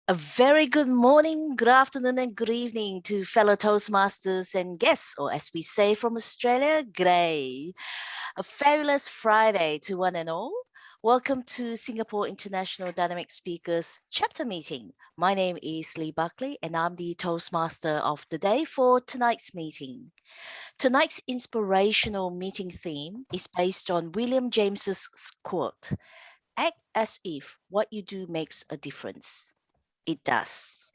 A very good morning, good afternoon, and good evening to fellow Toastmasters and guests, or as we say from Australia, g'day. A fabulous Friday to one and all. Welcome to Singapore International Dynamic Speakers Chapter Meeting. My name is Lee Buckley, and I'm the Toastmaster of the day for tonight's meeting. Tonight's inspirational meeting theme is based on William James's quote, "Act as if what you do makes a difference." It does.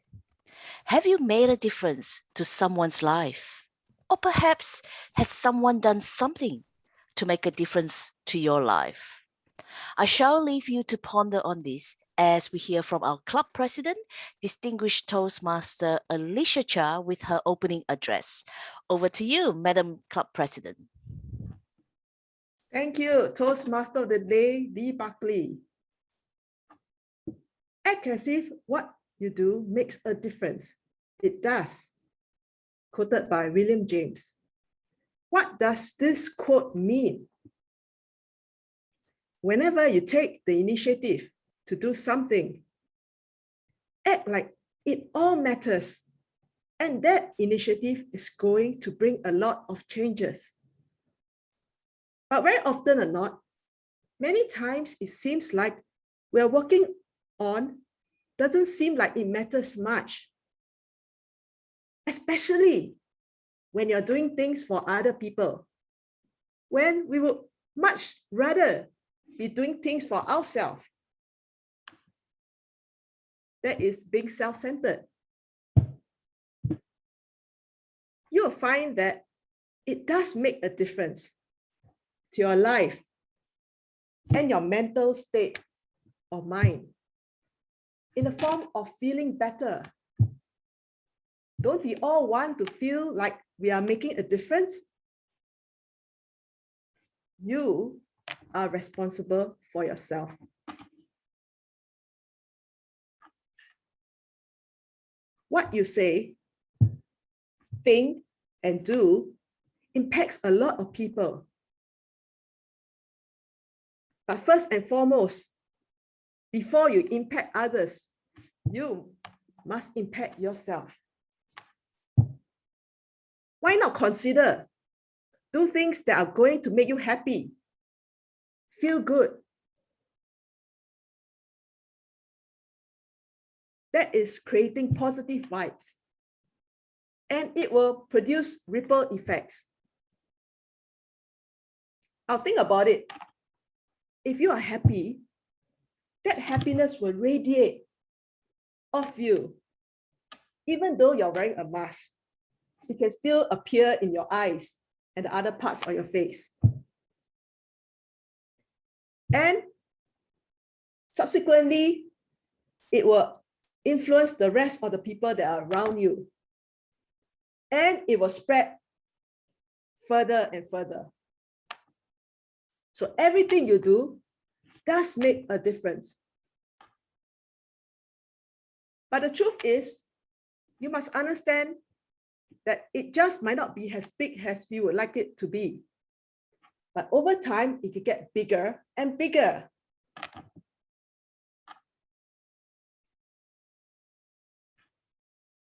Have you made a difference to someone's life? Or perhaps has someone done something to make a difference to your life? I shall leave you to ponder on this as we hear from our club president, distinguished Toastmaster Alicia Cha, with her opening address. Over to you, Madam Club President. Thank you, Toastmaster of the Day, Lee Buckley. Act as if what you do makes a difference. It does. Quoted by William James. What does this quote mean? Whenever you take the initiative to do something, act like it all matters, and that initiative is going to bring a lot of changes. But very often or not, many times it seems like we're working on doesn't seem like it matters much, especially when you're doing things for other people, when we would much rather be doing things for ourselves. That is being self-centered. You'll find that it does make a difference to your life and your mental state of mind in the form of feeling better. Don't we all want to feel like we are making a difference? You are responsible for yourself. What you say, think, and do impacts a lot of people. But first and foremost, before you impact others, you must impact yourself. Why not consider do things that are going to make you happy, feel good? That is creating positive vibes, and it will produce ripple effects. Now think about it. If you are happy, that happiness will radiate off you. Even though you're wearing a mask, it can still appear in your eyes and the other parts of your face. And subsequently, it will influence the rest of the people that are around you. And it will spread further and further. So everything you do does make a difference. But the truth is, you must understand that it just might not be as big as you would like it to be. But over time, it can get bigger and bigger.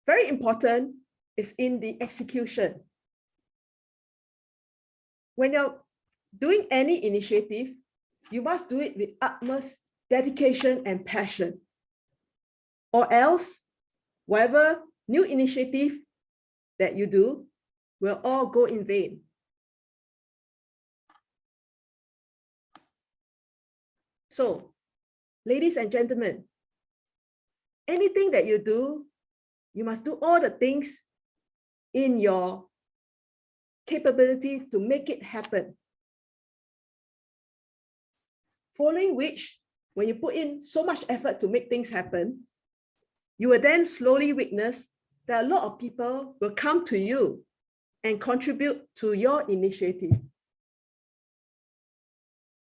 Very important is in the execution. When you're doing any initiative, you must do it with utmost dedication and passion. Or else, whatever new initiative that you do will all go in vain. So, ladies and gentlemen, anything that you do, you must do all the things in your capability to make it happen. Following which, when you put in so much effort to make things happen, you will then slowly witness that a lot of people will come to you and contribute to your initiative.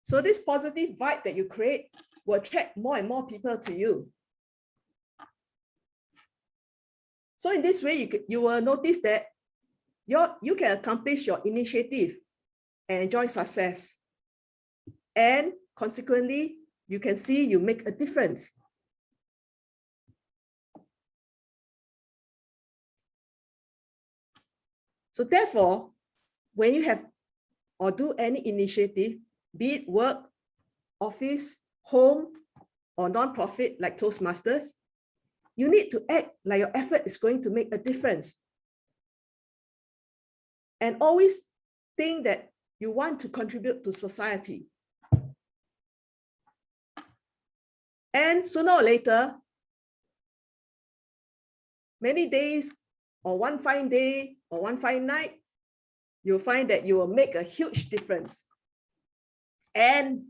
So this positive vibe that you create will attract more and more people to you. So in this way, you will notice that you can accomplish your initiative and enjoy success. And consequently, you can see you make a difference. So therefore, when you have or do any initiative, be it work, office, home, or non-profit like Toastmasters, you need to act like your effort is going to make a difference. And always think that you want to contribute to society. And sooner or later, many days or one fine day or one fine night, you'll find that you will make a huge difference. And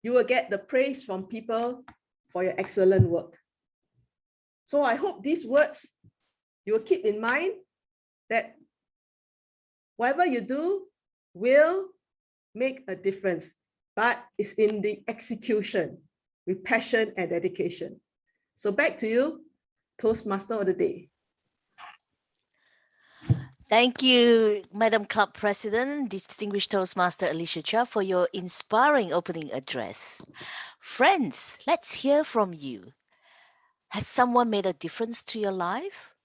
you will get the praise from people for your excellent work. So I hope these words you will keep in mind, that whatever you do will make a difference, but it's in the execution with passion and dedication. So back to you, Toastmaster of the Day. Thank you, Madam Club President, Distinguished Toastmaster Alicia Chia, for your inspiring opening address. Friends, let's hear from you. Has someone made a difference to your life?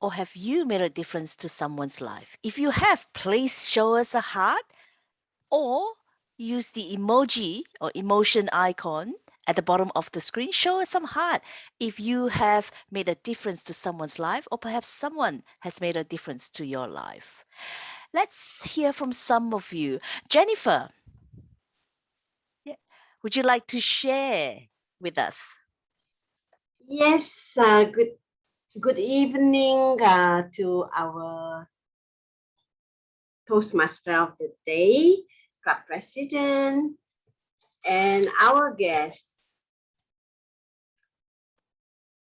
Or have you made a difference to someone's life? If you have, please show us a heart or use the emoji or emotion icon at the bottom of the screen. Show us some heart if you have made a difference to someone's life, or perhaps someone has made a difference to your life. Let's hear from some of you. Jennifer, would you like to share with us? Yes, good evening to our Toastmaster of the Day, Club President, and our guests.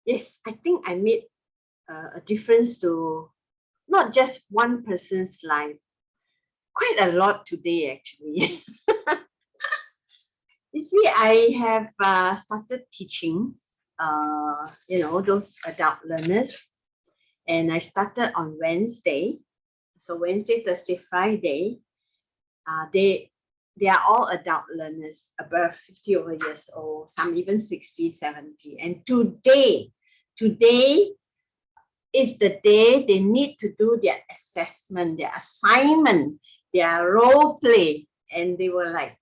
Yes, I think I made a difference to not just one person's life, quite a lot today actually. You see, I have started teaching, those adult learners, and I started on Wednesday. So Wednesday, Thursday, Friday, they are all adult learners above 50 over years old, some even 60, 70. And today is the day they need to do their assessment, their assignment, their role play. And they were like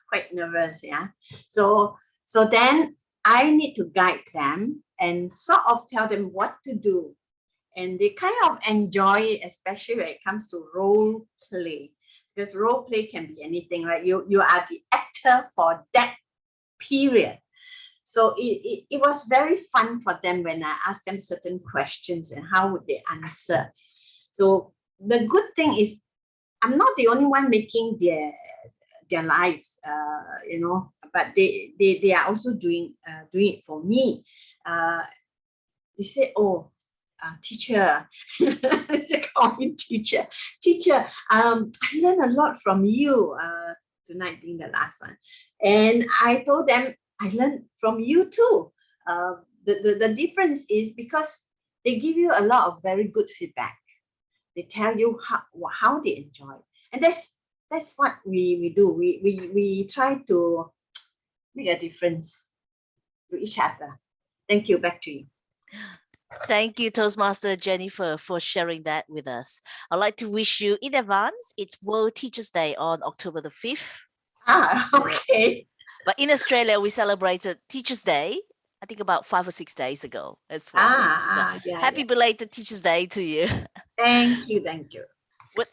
quite nervous, yeah. So then I need to guide them and sort of tell them what to do. And they kind of enjoy it, especially when it comes to role play. Because role play can be anything, right? You are the actor for that period. So it was very fun for them when I asked them certain questions and how would they answer. So the good thing is I'm not the only one making their lives, but they are also doing it for me. They say, oh, teacher, they call me teacher. Teacher, I learned a lot from you, tonight being the last one. And I told them, I learned from you too. The difference is because they give you a lot of very good feedback. They tell you how they enjoy. And that's what we do. We try to make a difference to each other. Thank you. Back to you. Thank you, Toastmaster Jennifer, for sharing that with us. I'd like to wish you in advance, it's World Teachers' Day on October the 5th. Okay. But in Australia, we celebrated Teachers' Day, I think about 5 or 6 days ago as well. Happy belated Teachers' Day to you. Thank you. Would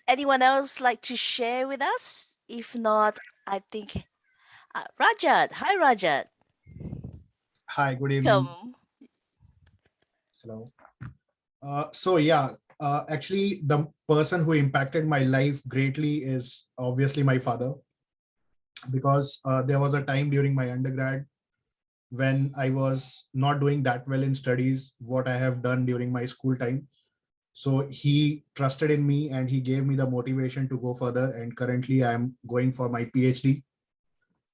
anyone else like to share with us? If not, I think Rajat. Hi, Rajat. Hi, good evening. Hello. Actually, the person who impacted my life greatly is obviously my father, because there was a time during my undergrad when I was not doing that well in studies, what I have done during my school time. So he trusted in me and he gave me the motivation to go further. And currently I'm going for my PhD.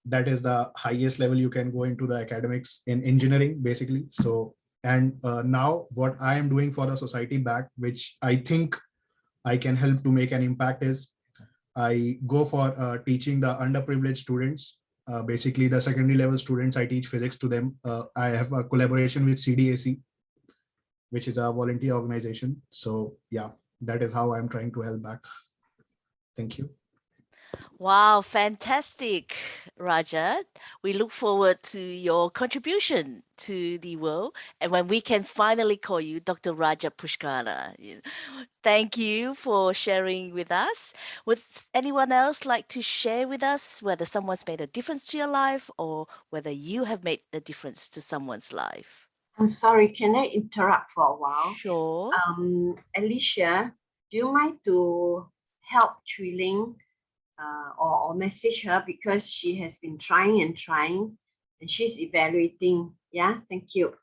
That is the highest level you can go into the academics in engineering, basically. So, and now what I am doing for the society back, which I think I can help to make an impact, is I go for teaching the underprivileged students. Basically the secondary level students, I teach physics to them. I have a collaboration with CDAC, which is a volunteer organization. So yeah, that is how I'm trying to help back. Thank you. Wow, fantastic, Rajat. We look forward to your contribution to the world and when we can finally call you Dr. Rajat Pushkara. Thank you for sharing with us. Would anyone else like to share with us whether someone's made a difference to your life or whether you have made a difference to someone's life? I'm sorry, can I interrupt for a while? Sure. Alicia, do you mind to help Chuiling or message her because she has been trying and she's evaluating. Yeah, thank you.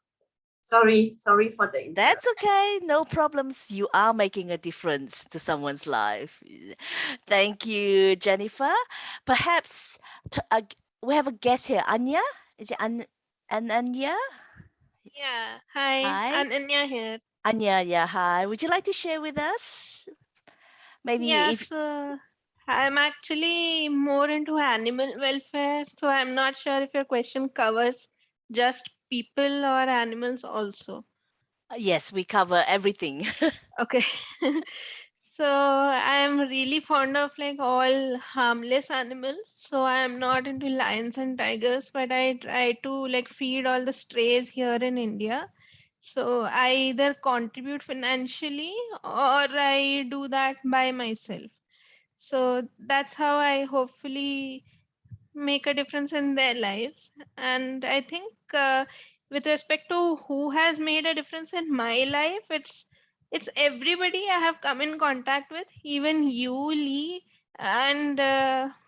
Sorry for the interrupt. That's okay. No problems. You are making a difference to someone's life. Thank you, Jennifer. Perhaps we have a guest here. Anya? Is it Anya? Yeah, hi, Hi. Ananya here. Anya, yeah, hi. Would you like to share with us? Maybe Yeah, if so I'm actually more into animal welfare, so I'm not sure if your question covers just people or animals also. yes, we cover everything. Okay. So I'm really fond of like all harmless animals. So I'm not into lions and tigers, but I try to like feed all the strays here in India. So I either contribute financially or I do that by myself. So that's how I hopefully make a difference in their lives. And I think with respect to who has made a difference in my life, it's everybody I have come in contact with, even you, Lee, and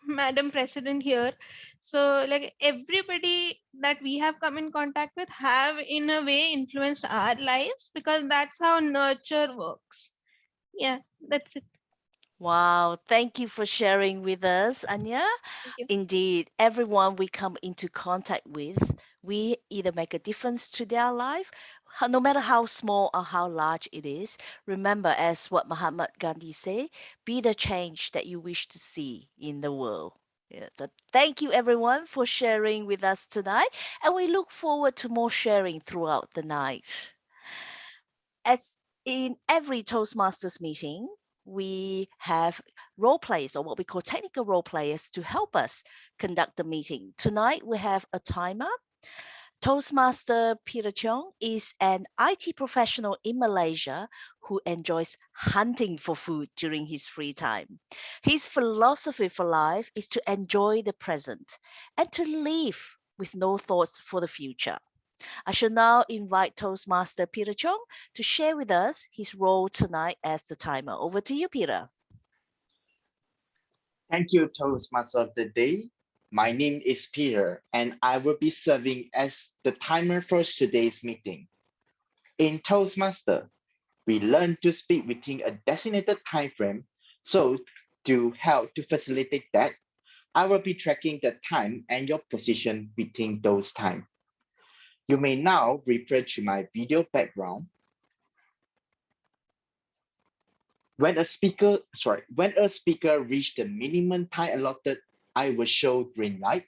Madam President here. So like everybody that we have come in contact with have in a way influenced our lives because that's how nurture works. Yeah, that's it. Wow, thank you for sharing with us, Anya. Thank you. Indeed, everyone we come into contact with, we either make a difference to their life, no matter how small or how large it is. Remember, as what Mahatma Gandhi said, be the change that you wish to see in the world. Yeah, so thank you everyone for sharing with us tonight, and we look forward to more sharing throughout the night. As in every Toastmasters meeting, we have role players or what we call technical role players to help us conduct the meeting. Tonight we have a timer. Toastmaster Peter Cheong is an IT professional in Malaysia who enjoys hunting for food during his free time. His philosophy for life is to enjoy the present and to live with no thoughts for the future. I shall now invite Toastmaster Peter Chong to share with us his role tonight as the timer. Over to you, Peter. Thank you, Toastmaster of the Day. My name is Peter, and I will be serving as the timer for today's meeting. In Toastmaster, we learn to speak within a designated time frame. So, to help to facilitate that, I will be tracking the time and your position within those time. You may now refer to my video background. When a speaker reach the minimum time allotted, I will show green light.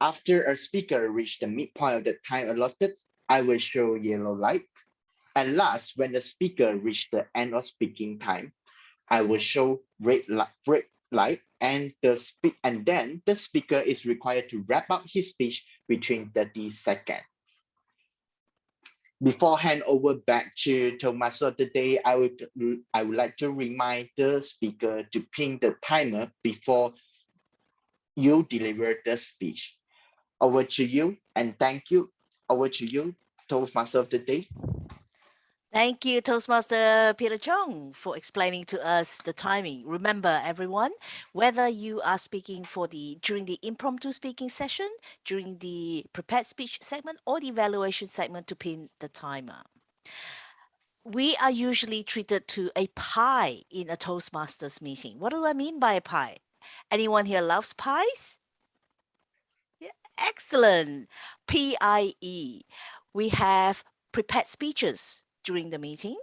After a speaker reach the midpoint of the time allotted, I will show yellow light. And last, when the speaker reach the end of speaking time, I will show red light, and then the speaker is required to wrap up his speech within 30 seconds. Before hand over back to Thomas of the day, I would like to remind the speaker to ping the timer before you deliver the speech. Over to you, and thank you. Over to you, Toastmaster of the day. Thank you, Toastmaster Peter Chong, for explaining to us the timing. Remember, everyone, whether you are speaking during the impromptu speaking session, during the prepared speech segment, or the evaluation segment, to pin the timer. We are usually treated to a pie in a Toastmasters meeting. What do I mean by a pie? Anyone here loves pies? Yeah, excellent. PIE. We have prepared speeches during the meeting.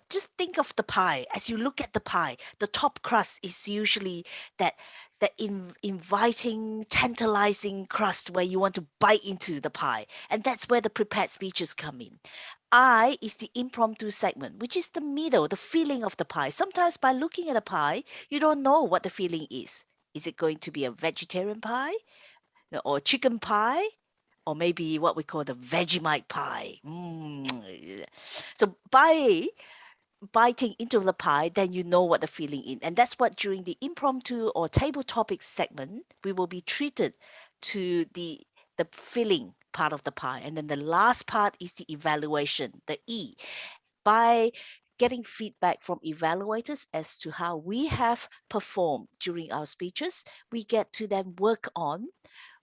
Just think of the pie. As you look at the pie, the top crust is usually that inviting, tantalizing crust where you want to bite into the pie, and that's where the prepared speeches come in. I is the impromptu segment, which is the middle, the filling of the pie. Sometimes by looking at a pie, you don't know what the filling is. Is it going to be a vegetarian pie or chicken pie? Or maybe what we call the Vegemite pie. So by biting into the pie, then you know what the filling is. And that's what during the impromptu or table topics segment, we will be treated to the filling part of the pie. And then the last part is the evaluation, the E. By getting feedback from evaluators as to how we have performed during our speeches, we get to then work on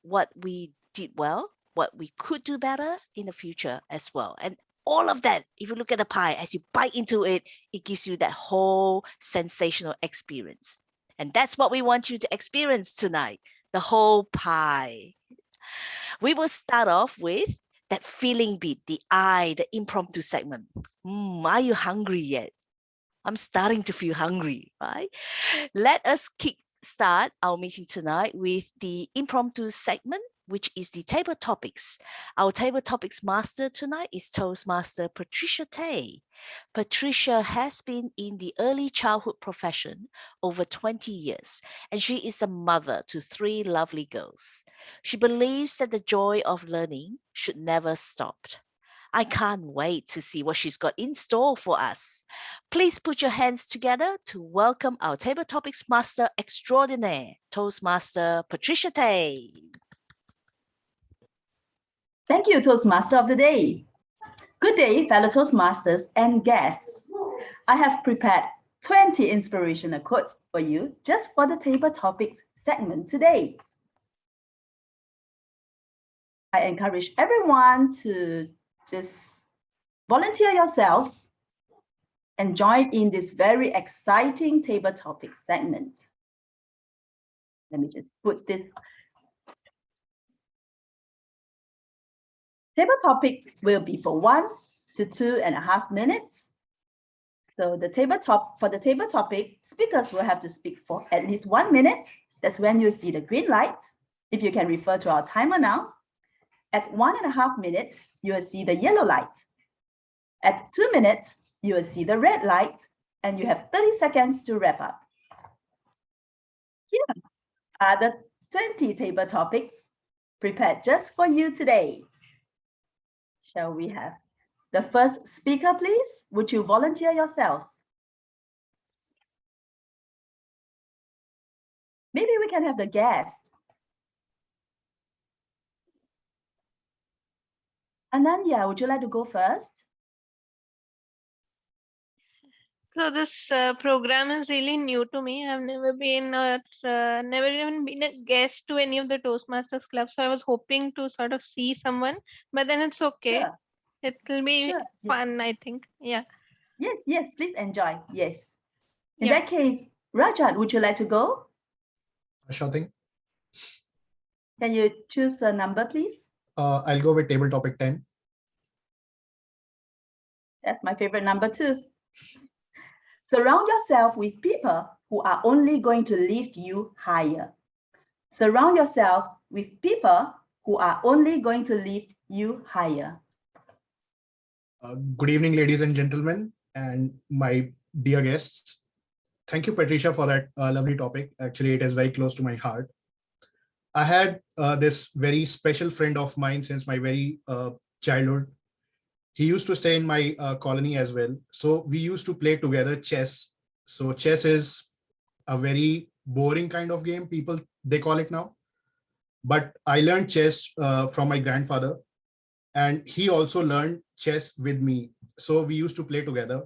what we did well, what we could do better in the future as well. And all of that, if you look at the pie, as you bite into it, it gives you that whole sensational experience. And that's what we want you to experience tonight, the whole pie. We will start off with that feeling bit, the I, the impromptu segment. Are you hungry yet? I'm starting to feel hungry, right? Let us kick start our meeting tonight with the impromptu segment, which is the table topics. Our table topics master tonight is Toastmaster Patricia Tay. Patricia has been in the early childhood profession over 20 years, and she is a mother to 3 lovely girls. She believes that the joy of learning should never stop. I can't wait to see what she's got in store for us. Please put your hands together to welcome our table topics master extraordinaire, Toastmaster Patricia Tay. Thank you, Toastmaster of the Day. Good day, fellow Toastmasters and guests. I have prepared 20 inspirational quotes for you just for the table topics segment today. I encourage everyone to just volunteer yourselves and join in this very exciting table topics segment. Let me just put this. Table topics will be for 1 to 2.5 minutes. So for the table topic, speakers will have to speak for at least 1 minute. That's when you see the green light. If you can refer to our timer now. At 1.5 minutes, you will see the yellow light. At 2 minutes, you will see the red light, and you have 30 seconds to wrap up. Here are the 20 table topics prepared just for you today. Shall we have the first speaker, please? Would you volunteer yourselves? Maybe we can have the guest. Ananya, would you like to go first? So this program is really new to me. I've never been never even been a guest to any of the Toastmasters club. So I was hoping to sort of see someone, but then it's okay. Sure. It will be Sure. fun, I think. Yeah. Yes, please enjoy. Yes. In Yeah. that case, Rajat, would you like to go? Sure thing. Can you choose a number, please? I'll go with table topic 10. That's my favorite number too. Surround yourself with people who are only going to lift you higher. Surround yourself with people who are only going to lift you higher. Good evening, ladies and gentlemen, and my dear guests. Thank you, Patricia, for that lovely topic. Actually, it is very close to my heart. I had this very special friend of mine since my very childhood. He used to stay in my colony as well. So we used to play together chess. So chess is a very boring kind of game, they call it now. But I learned chess from my grandfather, and he also learned chess with me. So we used to play together.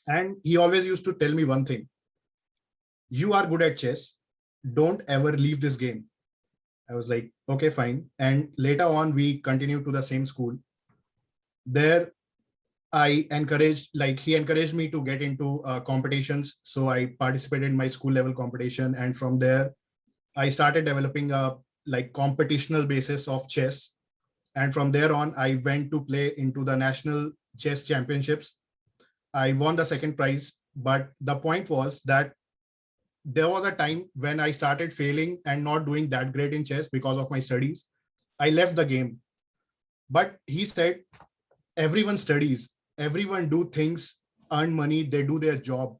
And he always used to tell me one thing: you are good at chess, don't ever leave this game. I was like, okay, fine. And later on, we continued to the same school. There, he encouraged me to get into competitions. So I participated in my school level competition. And from there, I started developing a competitional basis of chess. And from there on, I went to play into the national chess championships. I won the second prize. But the point was that there was a time when I started failing and not doing that great in chess because of my studies. I left the game. But he said, everyone studies, everyone do things, earn money, they do their job,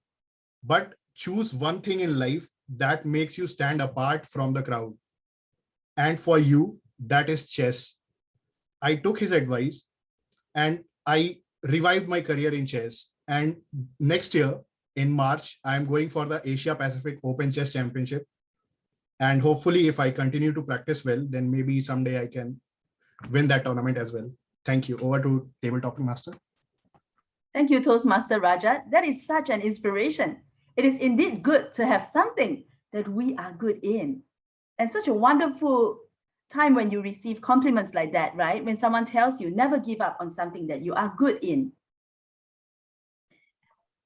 but choose one thing in life that makes you stand apart from the crowd. And for you, that is chess. I took his advice and I revived my career in chess. And next year in March, I'm going for the Asia Pacific Open Chess Championship. And hopefully, if I continue to practice well, then maybe someday I can win that tournament as well. Thank you. Over to Tabletop Master. Thank you, Toastmaster Rajat. That is such an inspiration. It is indeed good to have something that we are good in. And such a wonderful time when you receive compliments like that, right? When someone tells you never give up on something that you are good in.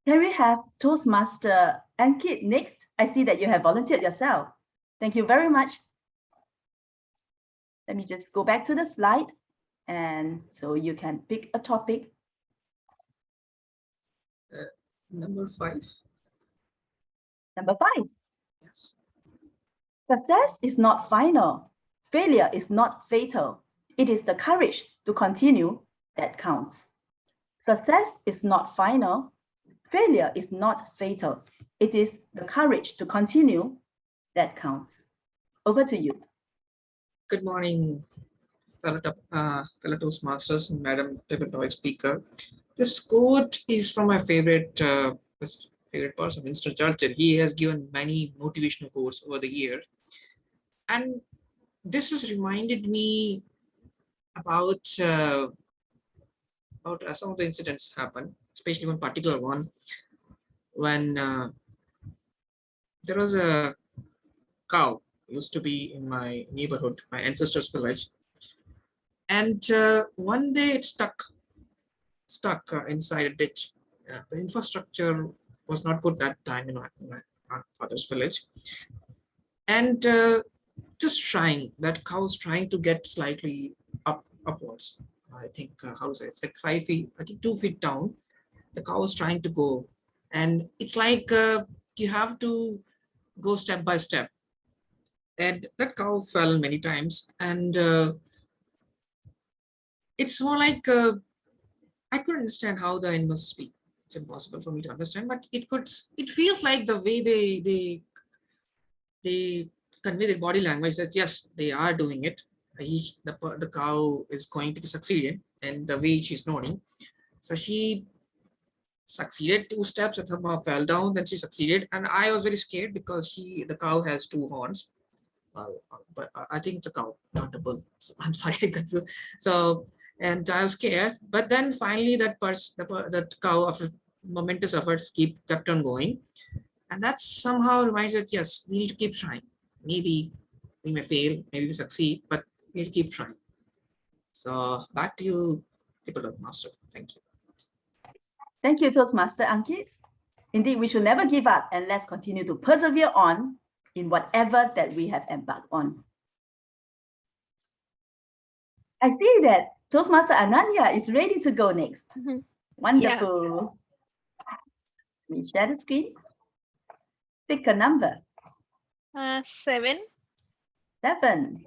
Can we have Toastmaster Ankit next? I see that you have volunteered yourself. Thank you very much. Let me just go back to the slide. And so you can pick a topic. Number 5. Number 5. Yes. Success is not final. Failure is not fatal. It is the courage to continue that counts. Success is not final. Failure is not fatal. It is the courage to continue that counts. Over to you. Good morning, fellow Toastmasters and Madam Tabletop speaker. This quote is from my favorite person, Winston Churchill. He has given many motivational quotes over the year. And this has reminded me about some of the incidents happen, especially one particular one when there was a cow used to be in my neighborhood, my ancestors' village, and one day it stuck inside a ditch. The infrastructure was not good that time in my father's village, and just trying, that cow's trying to get slightly upwards. I think how to say, it's like 5 feet, I think 2 feet down. The cow is trying to go, and it's like you have to go step by step. And that cow fell many times, and it's more like I couldn't understand how the animals speak. It's impossible for me to understand, but it feels like the way they convey their body language that yes, they are doing it. The cow is going to be succeeded, and the way she's nodding. So she succeeded 2 steps, and somehow fell down. Then she succeeded, and I was very scared because the cow has 2 horns. But I think it's a cow, not a bull. So I'm sorry, I confused. So, and I was scared. But then finally, that cow, after momentous effort, kept on going, and that somehow reminds that yes, we need to keep trying. Maybe we may fail, maybe we succeed, but we need to keep trying. So back to you, Tabletop Master. Thank you. Thank you, Toastmaster Ankit. Indeed, we should never give up, and let's continue to persevere on in whatever that we have embarked on. I see that Toastmaster Ananya is ready to go next. Wonderful. Let me share the screen. Pick a number. 7. 7.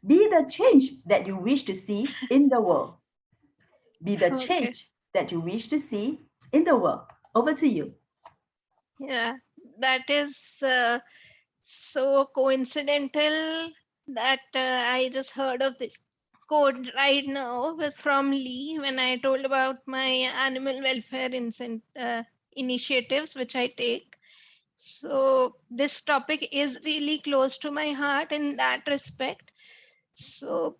Be the change that you wish to see in the world. Be the change that you wish to see in the world. Over to you. Yeah, that is so coincidental that I just heard of this quote right now from Lee when I told about my animal welfare initiatives which I take. So this topic is really close to my heart in that respect. So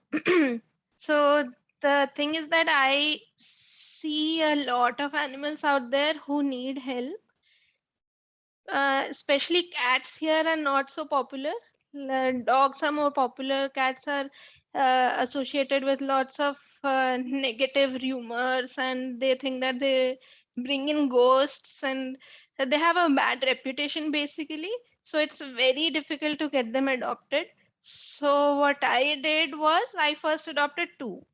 so the thing is that I see a lot of animals out there who need help. Especially cats here are not so popular. Dogs are more popular. Cats are associated with lots of negative rumors, and they think that they bring in ghosts, and they have a bad reputation basically. So it's very difficult to get them adopted. So what I did was I first adopted 2.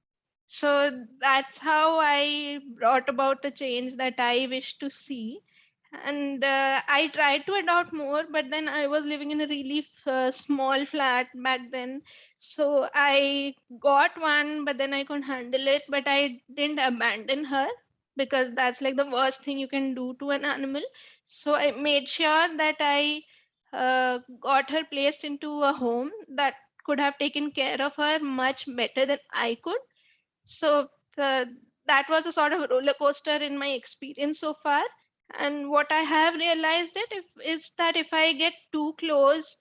So that's how I brought about the change that I wish to see. And I tried to adopt more, but then I was living in a really small flat back then. So I got one, but then I couldn't handle it. But I didn't abandon her, because that's like the worst thing you can do to an animal. So I made sure that I got her placed into a home that could have taken care of her much better than I could. So that was a sort of roller coaster in my experience so far. And what I have realized is that if I get too close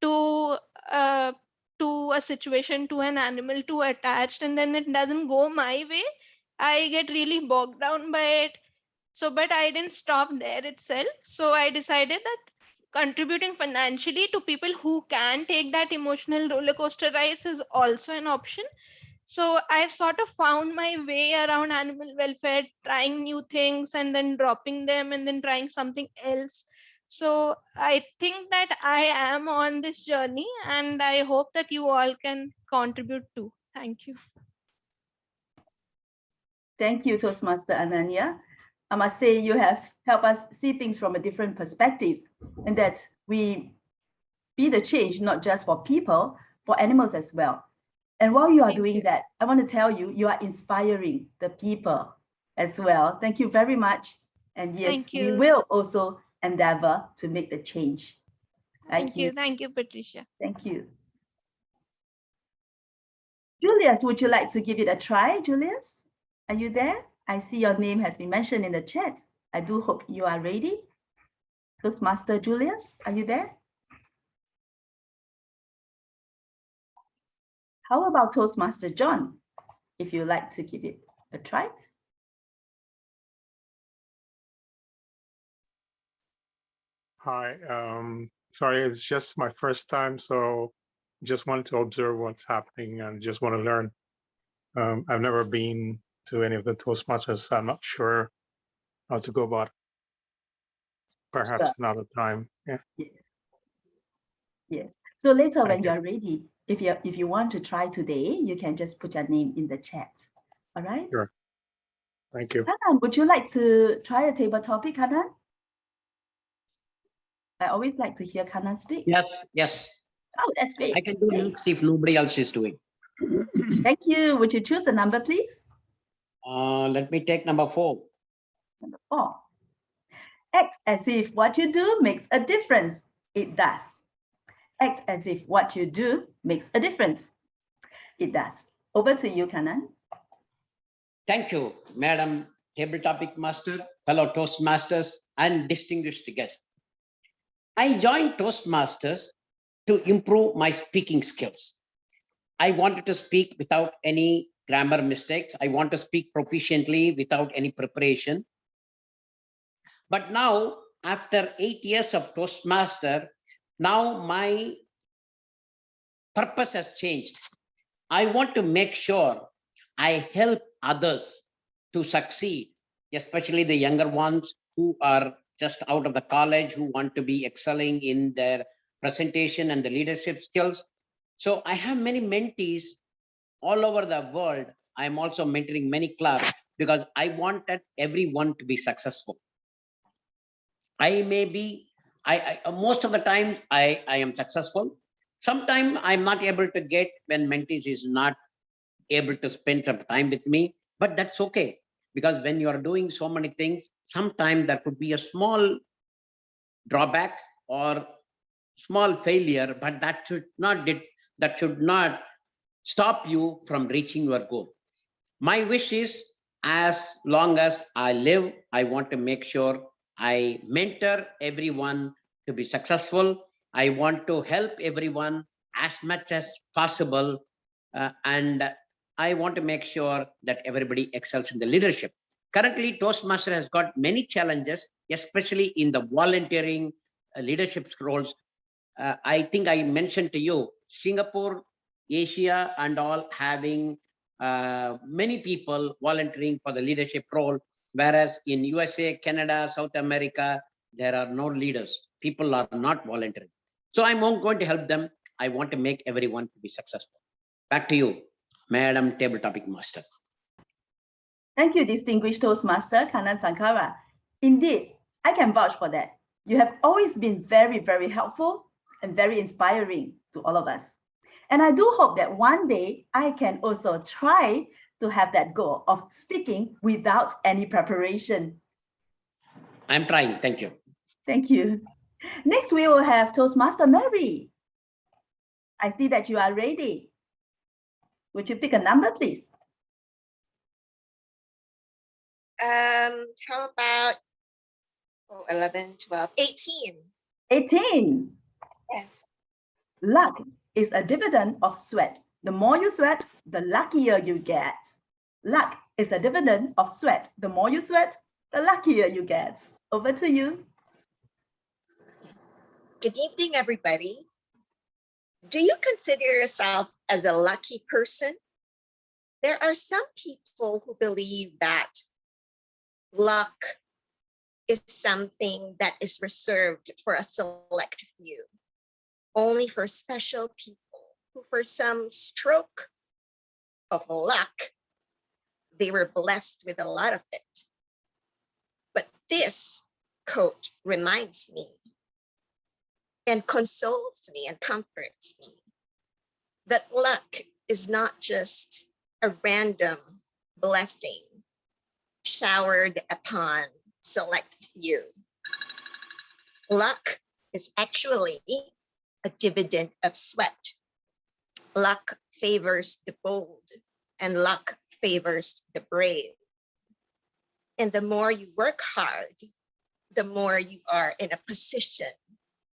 to uh, to a situation, to an animal, too attached, and then it doesn't go my way, I get really bogged down by it. So, but I didn't stop there itself. So I decided that contributing financially to people who can take that emotional roller coaster rides is also an option. So I've sort of found my way around animal welfare, trying new things and then dropping them and then trying something else. So I think that I am on this journey, and I hope that you all can contribute too. Thank you. Thank you, Toastmaster Ananya. I must say you have helped us see things from a different perspective, and that we be the change, not just for people, for animals as well. And while you are doing that, I want to tell you, you are inspiring the people as well. Thank you very much. And yes, Thank we you. will also endeavor to make the change. Thank you. Thank you, Patricia. Thank you. Julius, would you like to give it a try, Julius? Are you there? I see your name has been mentioned in the chat. I do hope you are ready. Toastmaster Julius, are you there? How about Toastmaster John, if you like to give it a try? Hi, sorry, it's just my first time, so just wanted to observe what's happening and just want to learn. I've never been to any of the Toastmasters. I'm not sure how to go about it. Perhaps another time. Yeah. Yes. So later Thank when you. you're ready, if you want to try today, you can just put your name in the chat. All right? Sure. Thank you. Hanan, would you like to try a table topic, Hanan? I always like to hear Hanan speak. Yes, yes. Oh, that's great. I can do next if nobody else is doing. Thank you. Would you choose a number, please? Let me take number 4. Number 4. Act as if what you do makes a difference. It does. Act as if what you do makes a difference. It does. Over to you, Kanan. Thank you, Madam Table Topic Master, fellow Toastmasters, and distinguished guests. I joined Toastmasters to improve my speaking skills. I wanted to speak without any grammar mistakes. I want to speak proficiently without any preparation. But now, after 8 years of Toastmaster, now my purpose has changed. I want to make sure I help others to succeed, especially the younger ones who are just out of the college, who want to be excelling in their presentation and the leadership skills. So I have many mentees all over the world. I'm also mentoring many clubs because I wanted everyone to be successful. I may be, most of the time I am successful. Sometimes I'm not able to get when mentees is not able to spend some time with me, but that's okay. Because when you are doing so many things, sometimes there could be a small drawback or small failure, but that should not stop you from reaching your goal. My wish is, as long as I live, I want to make sure I mentor everyone to be successful. I want to help everyone as much as possible. And I want to make sure that everybody excels in the leadership. Currently, Toastmaster has got many challenges, especially in the volunteering leadership roles. I think I mentioned to you, Singapore, Asia, and all having many people volunteering for the leadership role, whereas in USA, Canada, South America, there are no leaders. People are not volunteering. So I'm going to help them. I want to make everyone to be successful. Back to you, Madam Table Topic Master. Thank you, distinguished Toastmaster Kanan Sankara. Indeed, I can vouch for that. You have always been very, very helpful and very inspiring to all of us. And I do hope that one day I can also try to have that goal of speaking without any preparation. I'm trying. Thank you. Thank you. Next, we will have Toastmaster Mary. I see that you are ready. Would you pick a number, please? How about 11, 12, 18? 18. Yes. Luck is a dividend of sweat. The more you sweat, the luckier you get. Luck is a dividend of sweat. The more you sweat, the luckier you get. Over to you. Good evening, everybody. Do you consider yourself as a lucky person? There are some people who believe that luck is something that is reserved for a select few, only for special people who, for some stroke of luck, they were blessed with a lot of it. But this quote reminds me and consoles me and comforts me that luck is not just a random blessing showered upon select few. Luck is actually a dividend of sweat. Luck favors the bold, and luck favors the brave. And the more you work hard, the more you are in a position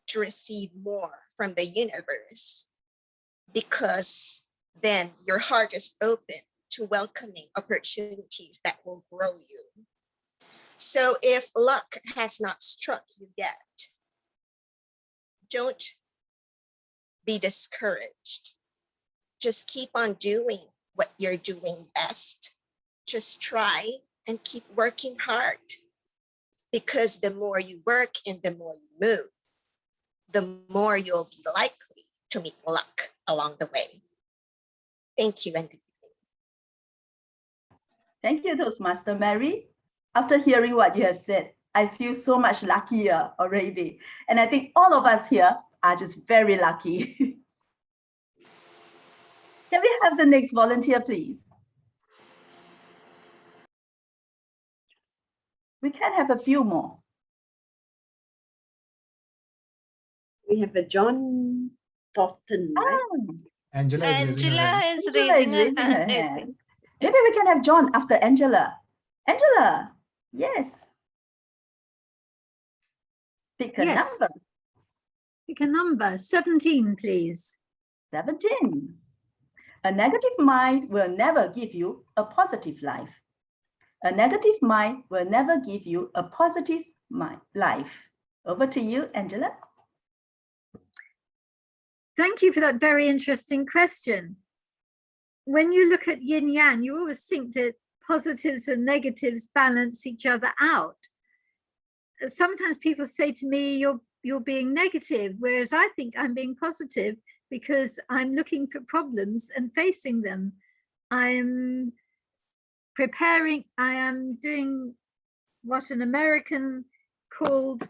to receive more from the universe, because then your heart is open to welcoming opportunities that will grow you. So if luck has not struck you yet, don't be discouraged. Just keep on doing what you're doing best. Just try and keep working hard, because the more you work and the more you move, the more you'll be likely to meet luck along the way. Thank you and good evening. Thank you, Toastmaster Mary. After hearing what you have said, I feel so much luckier already. And I think all of us here are just very lucky. Can we have the next volunteer, please? We can have a few more. We have a John Thornton, right? Ah, Angela is raising her hand. Angela is Angela raising is her raising her hand, I hand. think. Maybe we can have John after Angela. Angela, yes. Pick a Yes. number. Pick a number, 17, please. 17. A negative mind will never give you a positive life. A negative mind will never give you a positive life. Over to you, Angela. Thank you for that very interesting question. When you look at yin yang, you always think that positives and negatives balance each other out. Sometimes people say to me, you're being negative, whereas I think I'm being positive because I'm looking for problems and facing them. I'm preparing, I am doing what an American called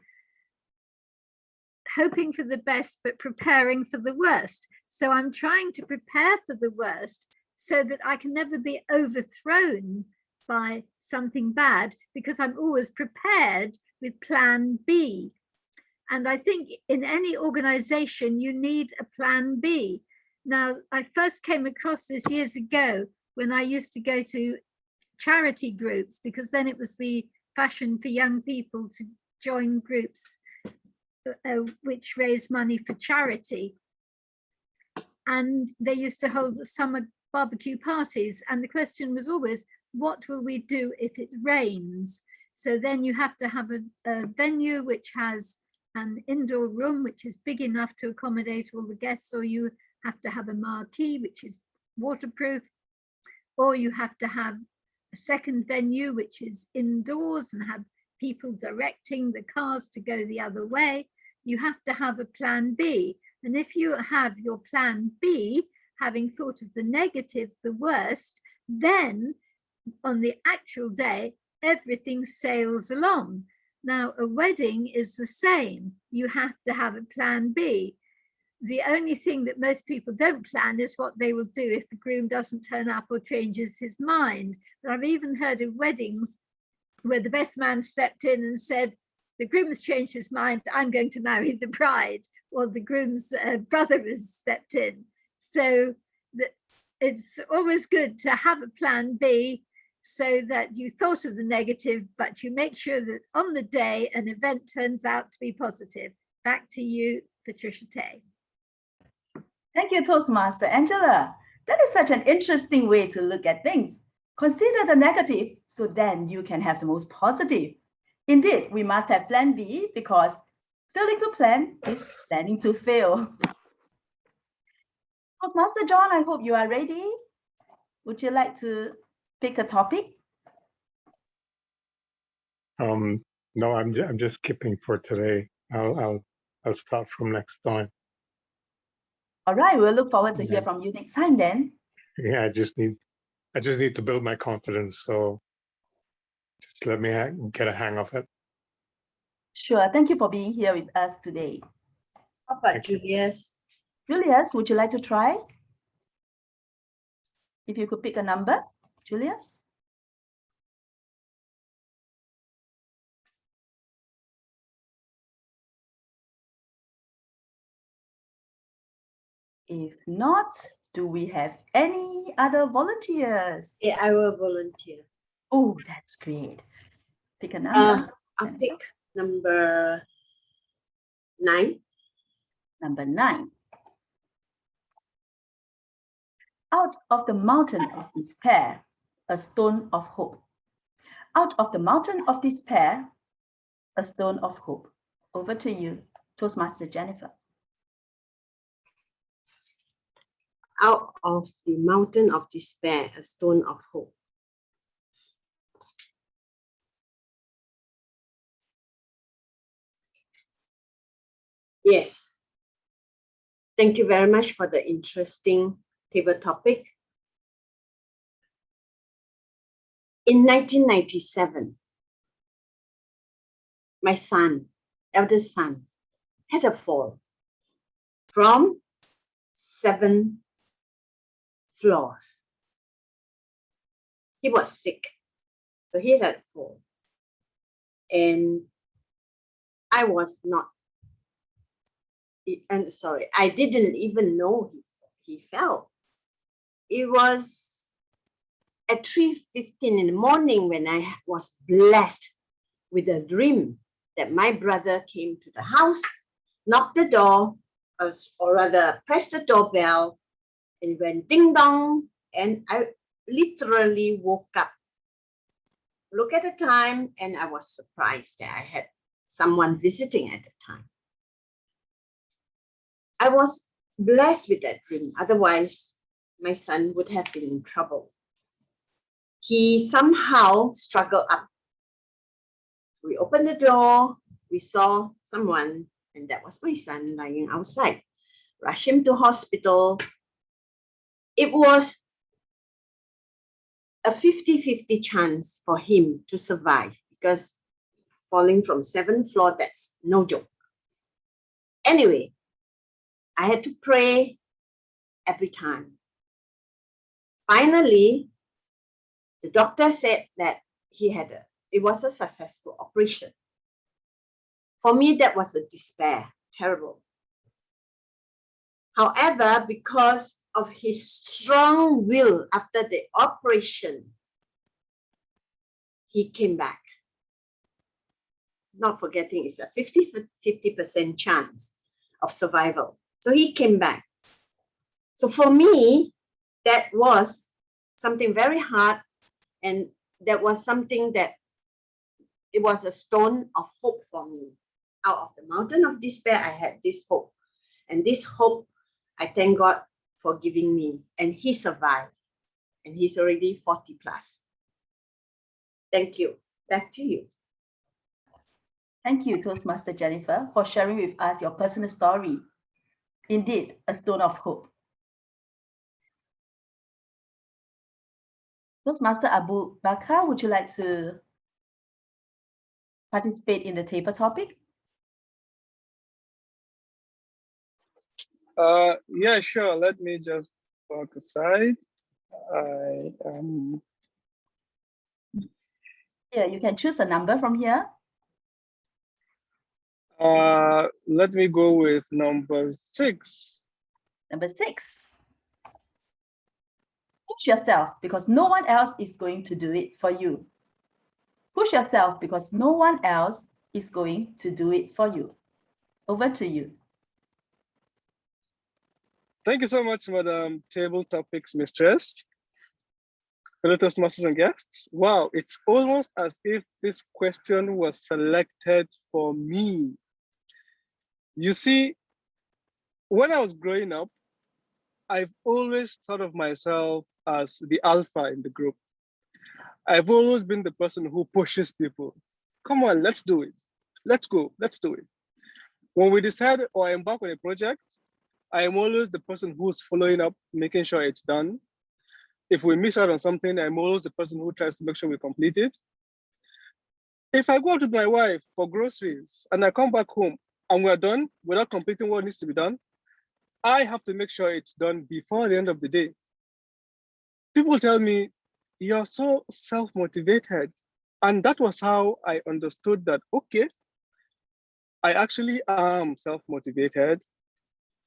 hoping for the best, but preparing for the worst. So I'm trying to prepare for the worst so that I can never be overthrown by something bad, because I'm always prepared with plan B. And I think in any organization, you need a plan B. Now, I first came across this years ago when I used to go to charity groups, because then it was the fashion for young people to join groups which raise money for charity. And they used to hold summer barbecue parties. And the question was always, what will we do if it rains? So then you have to have a venue which has an indoor room which is big enough to accommodate all the guests, or you have to have a marquee which is waterproof, or you have to have a second venue which is indoors and have people directing the cars to go the other way. You have to have a plan B. And if you have your plan B, having thought of the negatives, the worst, then on the actual day, everything sails along. Now, a wedding is the same. You have to have a plan B. The only thing that most people don't plan is what they will do if the groom doesn't turn up or changes his mind. But I've even heard of weddings where the best man stepped in and said, the groom has changed his mind, I'm going to marry the bride, or the groom's brother has stepped in. So it's always good to have a plan B so that you thought of the negative, but you make sure that on the day an event turns out to be positive. Back to you, Patricia Tay. Thank you, Toastmaster Angela. That is such an interesting way to look at things. Consider the negative, so then you can have the most positive. Indeed, we must have plan B because failing to plan is planning to fail. Toastmaster John, I hope you are ready. Would you like to pick a topic? No, I'm just skipping for today. I'll start from next time. All right, we'll look forward to hear from you next time then. Yeah, I just need to build my confidence. So just let me get a hang of it. Sure. Thank you for being here with us today. How about Julius? Julius, would you like to try? If you could pick a number, Julius. If not, do we have any other volunteers? Yeah, I will volunteer. Oh, that's great. Pick a number. I'll pick number 9. Number 9. Out of the mountain of despair, a stone of hope. Out of the mountain of despair, a stone of hope. Over to you, Toastmaster Jennifer. Out of the mountain of despair, a stone of hope. Yes. Thank you very much for the interesting table topic. In 1997, my son, eldest son, had a fall from 7 floors. He was sick, so he had a fall. And I was not, I didn't even know he fell. It was at 3:15 in the morning when I was blessed with a dream that my brother came to the house, knocked the door, or rather pressed the doorbell, and went ding dong, and I literally woke up. Look at the time, and I was surprised that I had someone visiting at the time. I was blessed with that dream. Otherwise, my son would have been in trouble. He somehow struggled up. We opened the door, we saw someone, and that was my son lying outside. Rushed him to hospital. It was a 50-50 chance for him to survive because falling from 7th floor, that's no joke. Anyway, I had to pray every time. Finally, the doctor said that it was a successful operation. For me, that was a despair, terrible. However, because of his strong will after the operation, he came back. Not forgetting it's a 50% chance of survival. So he came back. So for me, that was something very hard, and that was something that it was a stone of hope for me. Out of the mountain of despair, I had this hope. And this hope, I thank God for giving me. And he survived. And he's already 40 plus. Thank you. Back to you. Thank you, Toastmaster Jennifer, for sharing with us your personal story. Indeed, a stone of hope. Toastmaster Abu Bakar, would you like to participate in the table topic? Yeah, sure. Let me just walk aside. I Yeah, you can choose a number from here. let me go with number 6. Number 6. Push yourself because no one else is going to do it for you. Push yourself because no one else is going to do it for you. Over to you. Thank you so much, Madam Table Topics Mistress. Fellow Toastmasters and guests. Wow, it's almost as if this question was selected for me. You see, when I was growing up, I've always thought of myself as the alpha in the group. I've always been the person who pushes people. Come on, let's do it. Let's go, let's do it. When we decide or embark on a project, I am always the person who's following up, making sure it's done. If we miss out on something, I'm always the person who tries to make sure we complete it. If I go out with my wife for groceries and I come back home and we're done without completing what needs to be done, I have to make sure it's done before the end of the day. People tell me, you're so self-motivated. And that was how I understood that, okay, I actually am self-motivated.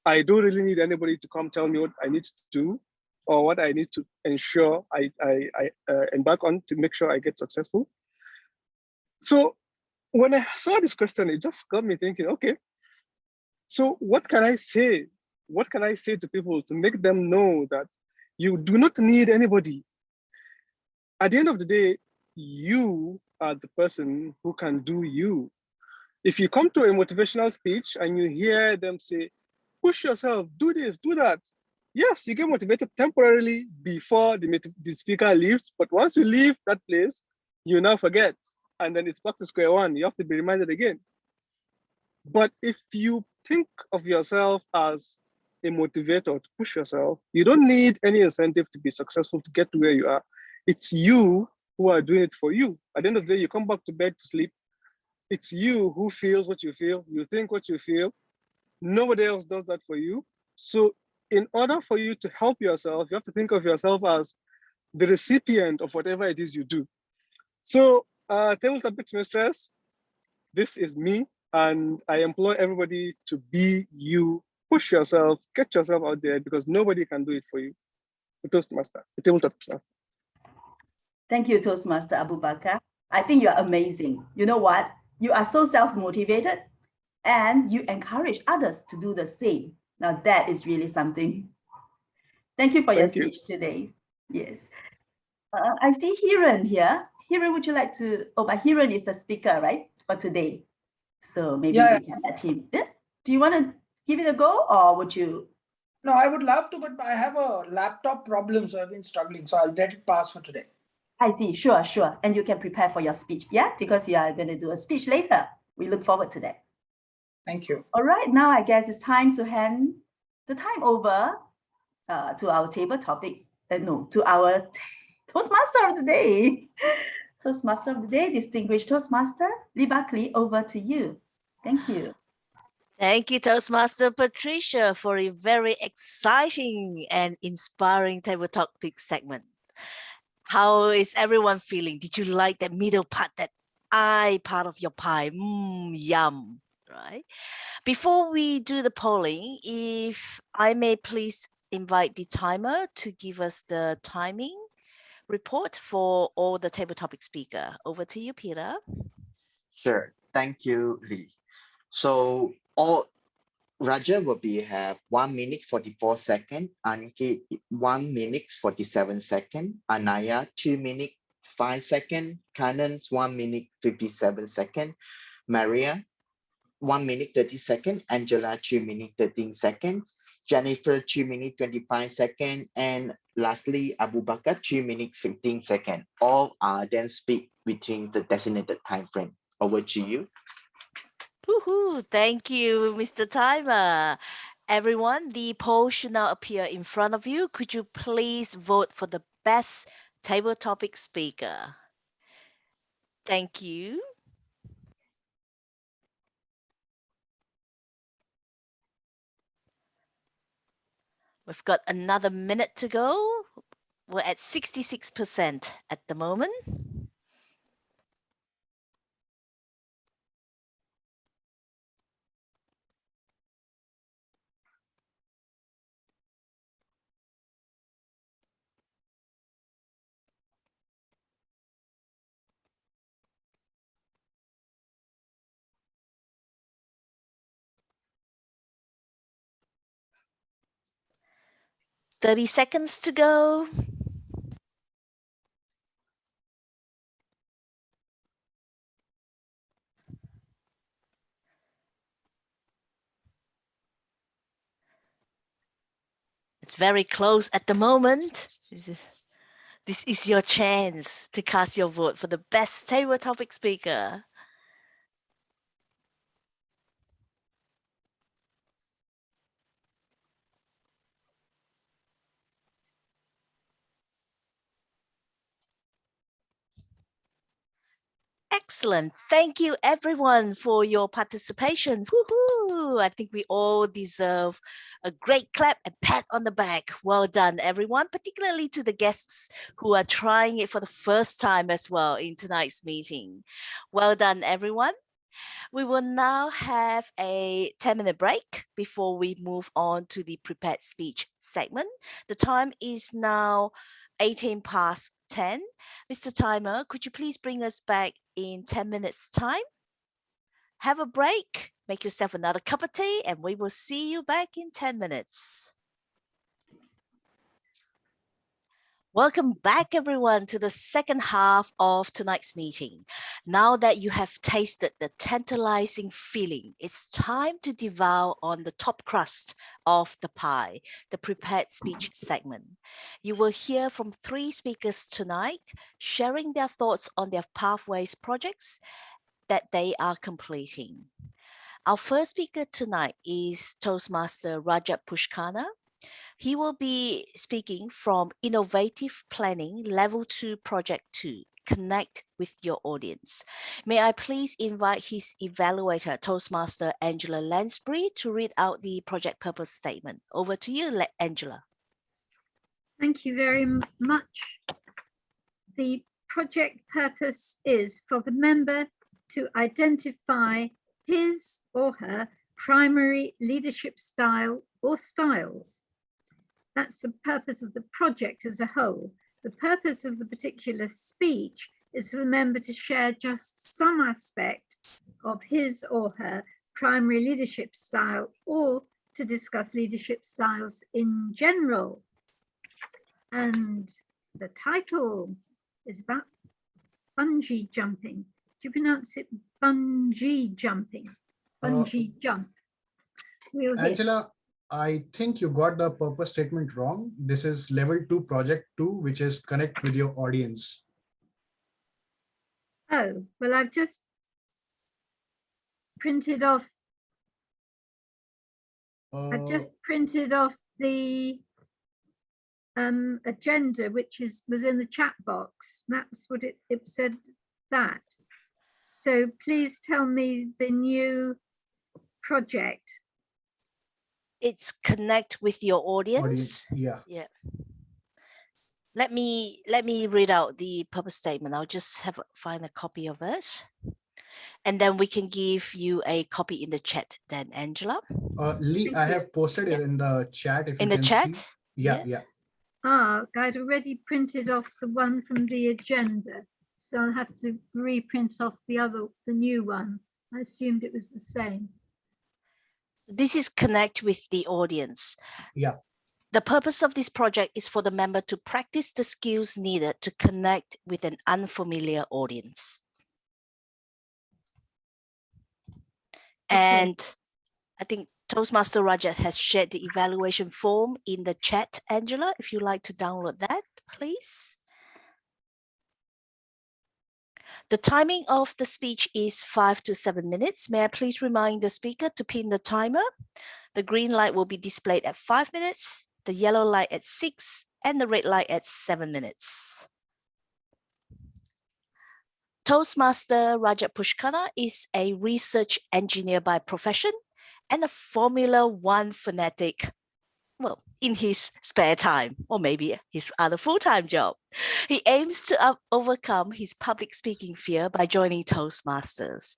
I don't really need anybody to come tell me what I need to do or what I need to ensure I embark on to make sure I get successful. So when I saw this question, it just got me thinking, okay, so what can I say? What can I say to people to make them know that you do not need anybody? At the end of the day, you are the person who can do you. If you come to a motivational speech and you hear them say, push yourself, do this, do that. Yes, you get motivated temporarily before the speaker leaves, but once you leave that place, you now forget. And then it's back to square one. You have to be reminded again. But if you think of yourself as a motivator to push yourself, you don't need any incentive to be successful to get to where you are. It's you who are doing it for you. At the end of the day, you come back to bed to sleep. It's you who feels what you feel. You think what you feel. Nobody else does that for you. So in order for you to help yourself, you have to think of yourself as the recipient of whatever it is you do. So Table Topics Mistress, this is me. And I implore everybody to be you, push yourself, get yourself out there because nobody can do it for you. The Toastmaster, the Table Topics Master. Thank you, Toastmaster Abu Bakar. I think you're amazing. You know what? You are so self-motivated and you encourage others to do the same. Now that is really something. Thank you for your speech today. Yes. I see Hiran here. Hiran, would you like to, but Hiran is the speaker, right, for today. So maybe we can let him. Yeah? Do you want to give it a go or would you? No, I would love to, but I have a laptop problem, so I've been struggling. So I'll let it pass for today. I see. Sure, sure. And you can prepare for your speech, yeah? Because you are going to do a speech later. We look forward to that. Thank you. All right, now I guess it's time to hand the time over to our table topic. To our Toastmaster of the day. Toastmaster of the day, distinguished Toastmaster, Lee Buckley, over to you. Thank you. Thank you, Toastmaster Patricia, for a very exciting and inspiring table topic segment. How is everyone feeling? Did you like that middle part, that I part of your pie? Yum, right? Before we do the polling, if I may please invite the timer to give us the timing report for all the table topic speaker. Over to you, Peter. Sure. Thank you, Lee. So Raja will have 1 minute 44 seconds, Ankit 1 minute 47 seconds, Anaya 2 minutes 5 seconds, Kanan's 1 minute 57 seconds, Maria 1 minute 30 seconds, Angela 2 minutes 13 seconds, Jennifer 2 minutes 25 seconds, and lastly Abu Bakar 2 minutes 15 seconds. All are then speak within the designated time frame. Over to you. Woohoo! Thank you, Mr. Timer. Everyone, the poll should now appear in front of you. Could you please vote for the best table topic speaker? Thank you. We've got another minute to go. We're at 66% at the moment. Thirty seconds to go. It's very close at the moment. This is your chance to cast your vote for the best table topic speaker. Excellent. Thank you everyone for your participation. Woohoo! I think we all deserve a great clap and pat on the back. Well done, everyone, particularly to the guests who are trying it for the first time as well in tonight's meeting. Well done, everyone. We will now have a 10-minute break before we move on to the prepared speech segment. The time is now 18 past 10. Mr. Timer, could you please bring us back in 10 minutes time? Have a break, make yourself another cup of tea, and we will see you back in 10 minutes. Welcome back, everyone, to the second half of tonight's meeting. Now that you have tasted the tantalizing feeling, it's time to devour on the top crust of the pie, the prepared speech segment. You will hear from 3 speakers tonight, sharing their thoughts on their Pathways projects that they are completing. Our first speaker tonight is Toastmaster Rajat Pushkana. He will be speaking from Innovative Planning Level 2 Project 2, Connect with Your Audience. May I please invite his evaluator, Toastmaster Angela Lansbury, to read out the project purpose statement. Over to you, Angela. Thank you very much. The project purpose is for the member to identify his or her primary leadership style or styles. That's the purpose of the project as a whole. The purpose of the particular speech is for the member to share just some aspect of his or her primary leadership style, or to discuss leadership styles in general. And the title is about bungee jumping. Do you pronounce it bungee jumping? Bungee jump. We'll hear. Angela, I think you got the purpose statement wrong. This is level 2 project 2, which is connect with your audience. Oh, well, I've just printed off. I've just printed off the agenda, which was in the chat box. That's what it said that. So please tell me the new project. It's connect with your audience. Yeah. Yeah. Let me read out the purpose statement. I'll just find a copy of it. And then we can give you a copy in the chat then, Angela. Lee, I have posted it in the chat. If in you the can chat? See. Yeah. Ah, I'd already printed off the one from the agenda. So I'll have to reprint off the new one. I assumed it was the same. This is connect with the audience. Yeah. The purpose of this project is for the member to practice the skills needed to connect with an unfamiliar audience. Okay. And I think Toastmaster Rajat has shared the evaluation form in the chat, Angela, if you'd like to download that, please. The timing of the speech is 5 to 7 minutes. May I please remind the speaker to pin the timer? The green light will be displayed at 5 minutes, the yellow light at 6, and the red light at 7 minutes. Toastmaster Rajat Pushkana is a research engineer by profession and a Formula One fanatic. Well, in his spare time, or maybe his other full-time job. He aims to overcome his public speaking fear by joining Toastmasters.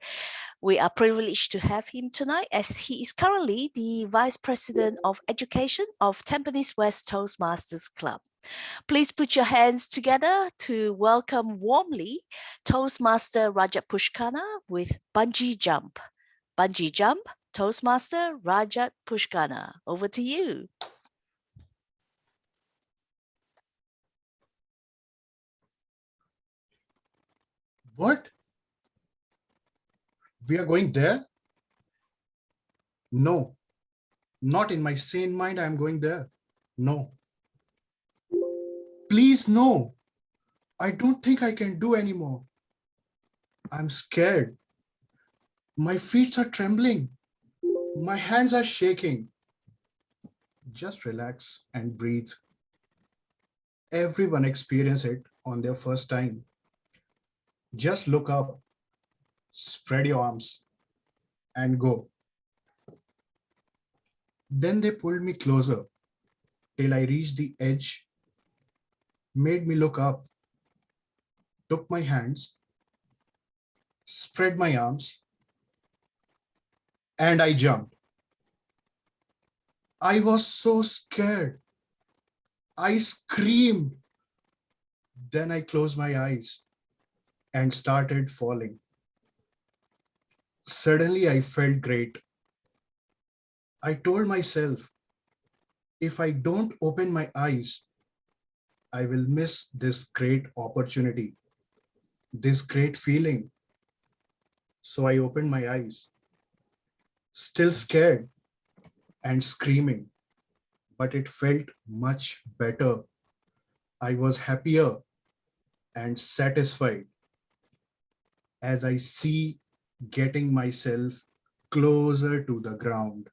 We are privileged to have him tonight as he is currently the Vice President of Education of Tampines West Toastmasters Club. Please put your hands together to welcome warmly Toastmaster Rajat Pushkana with Bungee Jump. Bungee Jump, Toastmaster Rajat Pushkana. Over to you. What? We are going there? No, not in my sane mind. I'm going there. No. Please, no. I don't think I can do anymore. I'm scared. My feet are trembling. My hands are shaking. Just relax and breathe. Everyone experience it on their first time. Just look up, spread your arms, and go. Then they pulled me closer till I reached the edge, made me look up, took my hands, spread my arms, and I jumped. I was so scared. I screamed. Then I closed my eyes and started falling. Suddenly, I felt great. I told myself, if I don't open my eyes, I will miss this great opportunity, this great feeling. So I opened my eyes, still scared and screaming, but it felt much better. I was happier and satisfied as I see getting myself closer to the ground.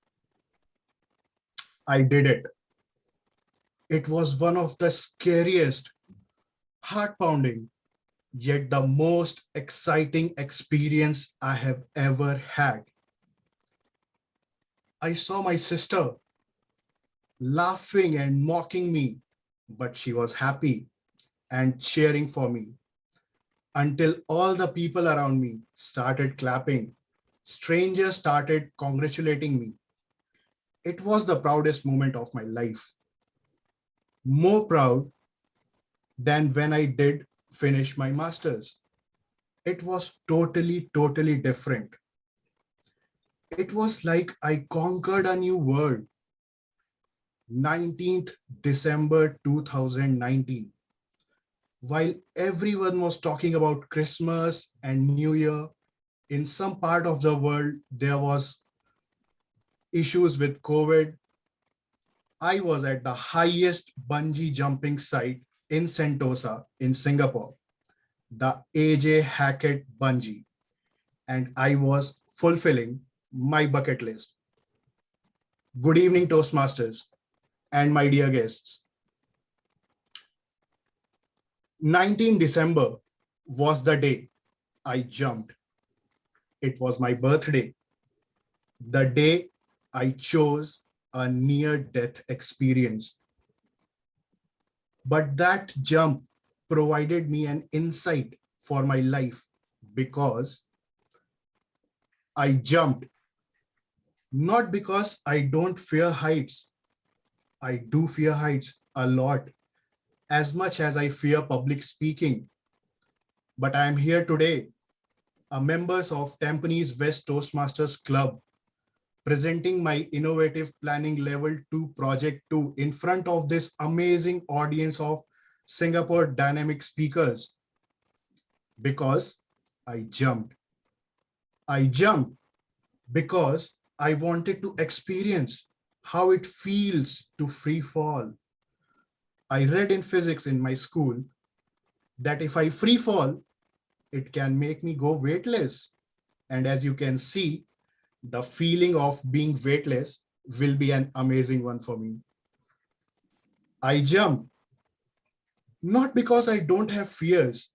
I did it. It was one of the scariest, heart-pounding, yet the most exciting experience I have ever had. I saw my sister laughing and mocking me, but she was happy and cheering for me until all the people around me started clapping. Strangers started congratulating me. It was the proudest moment of my life. More proud than when I did finish my master's. It was totally different. It was like I conquered a new world. 19th December 2019. While everyone was talking about Christmas and New Year, in some part of the world, there was issues with COVID. I was at the highest bungee jumping site in Sentosa in Singapore, the AJ Hackett Bungee, and I was fulfilling my bucket list. Good evening, Toastmasters, and my dear guests. 19 December was the day I jumped. It was my birthday, the day I chose a near-death experience. But that jump provided me an insight for my life because I jumped, not because I don't fear heights. I do fear heights a lot, as much as I fear public speaking. But I am here today, a members of Tampines West Toastmasters Club, presenting my innovative planning level 2 project 2 in front of this amazing audience of Singapore dynamic speakers because I jumped. I jumped because I wanted to experience how it feels to free fall. I read in physics in my school that if I free fall, it can make me go weightless. And as you can see, the feeling of being weightless will be an amazing one for me. I jump, not because I don't have fears,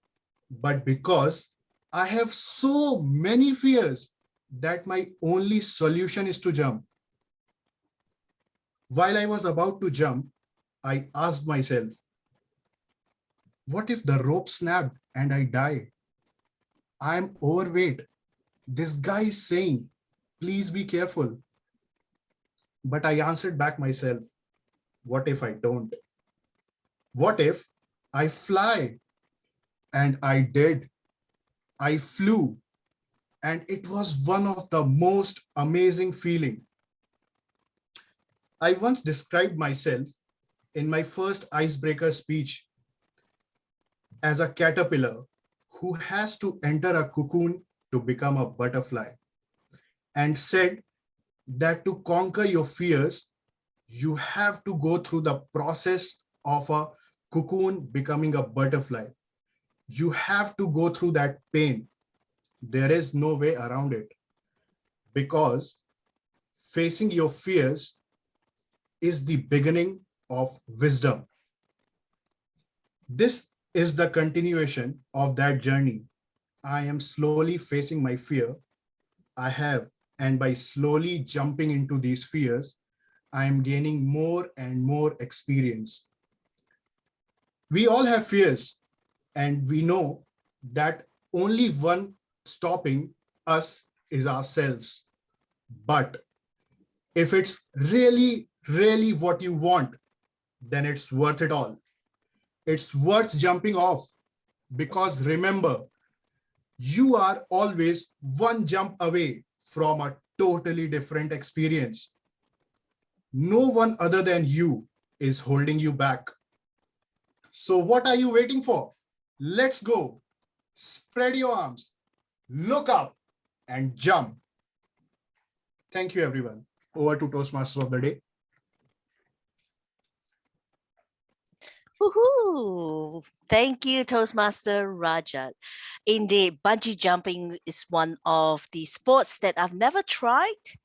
but because I have so many fears that my only solution is to jump. While I was about to jump, I asked myself, what if the rope snapped and I die? I'm overweight. This guy is saying, please be careful. But I answered back myself, what if I don't? What if I fly? And I did. I flew. And it was one of the most amazing feeling. I once described myself in my first icebreaker speech as a caterpillar who has to enter a cocoon to become a butterfly, and said that to conquer your fears, you have to go through the process of a cocoon becoming a butterfly. You have to go through that pain. There is no way around it, because facing your fears is the beginning of wisdom. This is the continuation of that journey. I am slowly facing my fear. I have, and by slowly jumping into these fears, I am gaining more and more experience. We all have fears, and we know that only one stopping us is ourselves. But if it's really, really what you want, then it's worth it all. It's worth jumping off, because remember, you are always one jump away from a totally different experience. No one other than you is holding you back. So what are you waiting for? Let's go. Spread your arms, look up, and jump. Thank you, everyone. Over to Toastmasters of the Day. Woohoo! Thank you, Toastmaster Rajat. Indeed, bungee jumping is one of the sports that I've never tried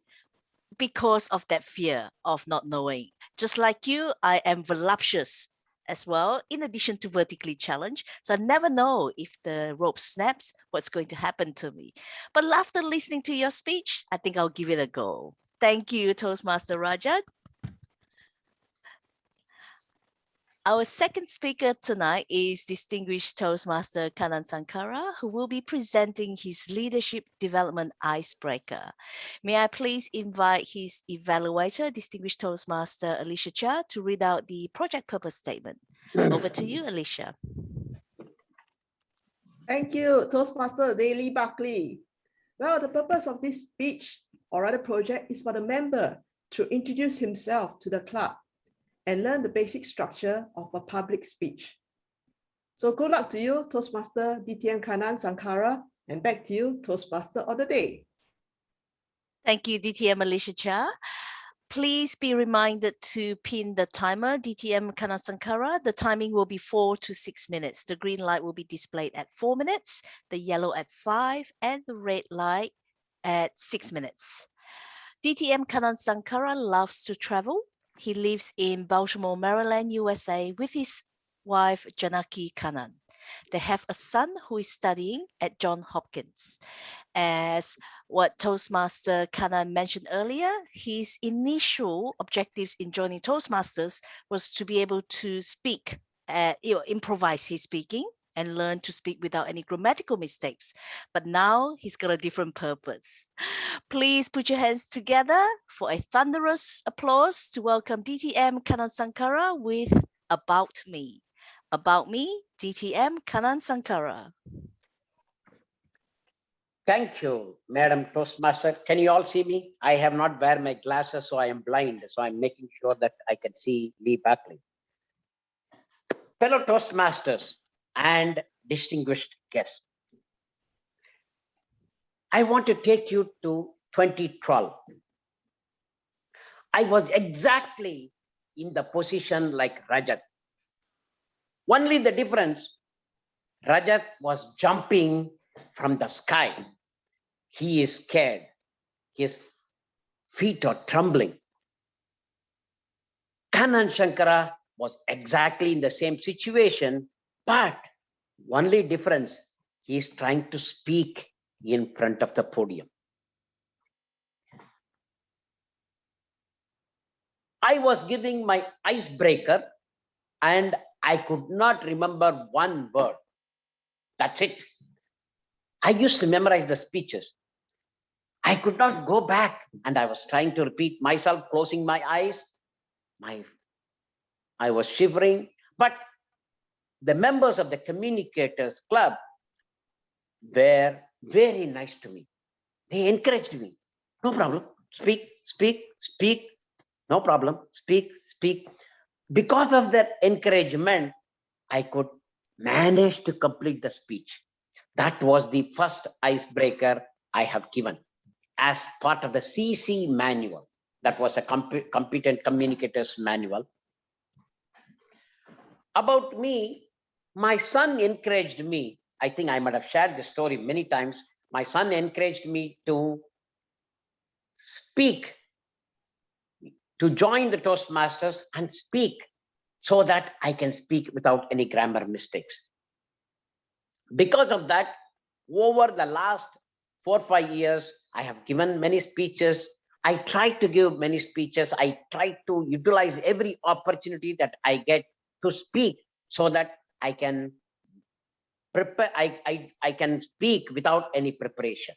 because of that fear of not knowing. Just like you, I am voluptuous as well, in addition to vertically challenged. So I never know if the rope snaps, what's going to happen to me. But after listening to your speech, I think I'll give it a go. Thank you, Toastmaster Rajat. Our second speaker tonight is distinguished Toastmaster Kanan Sankara, who will be presenting his leadership development icebreaker. May I please invite his evaluator, distinguished Toastmaster Alicia Chia, to read out the project purpose statement. Over to you, Alicia. Thank you, Toastmaster Daily Buckley. Well, the purpose of this speech or rather project is for the member to introduce himself to the club and learn the basic structure of a public speech. So good luck to you, Toastmaster DTM Kanan Sankara, and back to you, Toastmaster of the Day. Thank you, DTM Alicia Chia. Please be reminded to pin the timer, DTM Kanan Sankara. The timing will be 4 to 6 minutes. The green light will be displayed at 4 minutes, the yellow at 5, and the red light at 6 minutes. DTM Kanan Sankara loves to travel. He lives in Baltimore, Maryland, USA with his wife, Janaki Kanan. They have a son who is studying at Johns Hopkins. As what Toastmaster Kanan mentioned earlier, his initial objectives in joining Toastmasters was to be able to speak, improvise his speaking and learn to speak without any grammatical mistakes. But now he's got a different purpose. Please put your hands together for a thunderous applause to welcome DTM Kanan Sankara with About Me. About Me, DTM Kanan Sankara. Thank you, Madam Toastmaster. Can you all see me? I have not wear my glasses, so I am blind. So I'm making sure that I can see Lee Buckley. Fellow Toastmasters and distinguished guests, I want to take you to 2012. I was exactly in the position like Rajat. Only the difference, Rajat was jumping from the sky. He is scared. His feet are trembling. Kanan Shankara was exactly in the same situation, but only difference, he is trying to speak in front of the podium. I was giving my icebreaker and I could not remember one word. That's it. I used to memorize the speeches. I could not go back, and I was trying to repeat myself, closing my eyes. I was shivering, but the members of the communicators club were very nice to me. They encouraged me. No problem. Speak, speak, speak. No problem. Speak, speak. Because of that encouragement, I could manage to complete the speech. That was the first icebreaker I have given as part of the CC manual. That was a competent communicators manual. About me, my son encouraged me. I think I might have shared this story many times. My son encouraged me to speak, to join the Toastmasters and speak so that I can speak without any grammar mistakes. Because of that, over the last 4 or 5 years, I have given many speeches. I try to give many speeches. I try to utilize every opportunity that I get to speak so that I can prepare. I can speak without any preparation.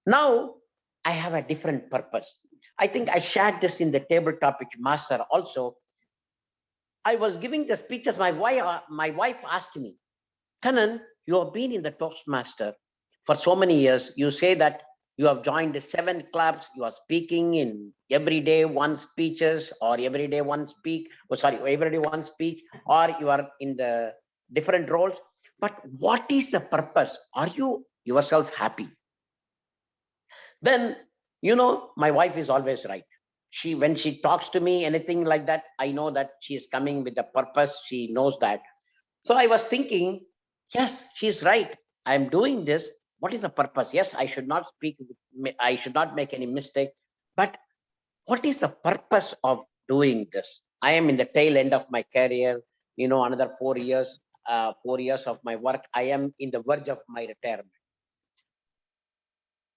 Now I have a different purpose. I think I shared this in the table topic master also. I was giving the speeches. My wife asked me, Kanan, you have been in the Toastmaster for so many years. You say that you have joined the 7 clubs. You are speaking in every day one speeches, or every day one speech, or you are in the different roles. But what is the purpose? Are you yourself happy? Then, my wife is always right. When she talks to me, anything like that, I know that she is coming with a purpose. She knows that. So I was thinking, yes, she's right. I'm doing this. What is the purpose? Yes, I should not speak. I should not make any mistake. But what is the purpose of doing this? I am in the tail end of my career. Another 4 years, 4 years of my work. I am in the verge of my retirement.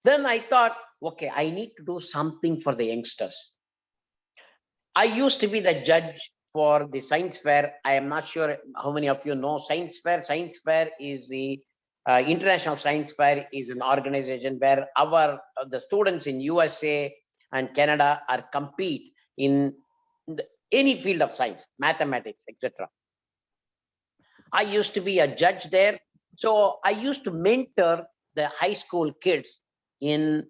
Then I thought, okay, I need to do something for the youngsters. I used to be the judge for the science fair. I am not sure how many of you know science fair. Science fair is the International Science Fair is an organization where the students in USA and Canada are compete in any field of science, mathematics, etc. I used to be a judge there. So I used to mentor the high school kids in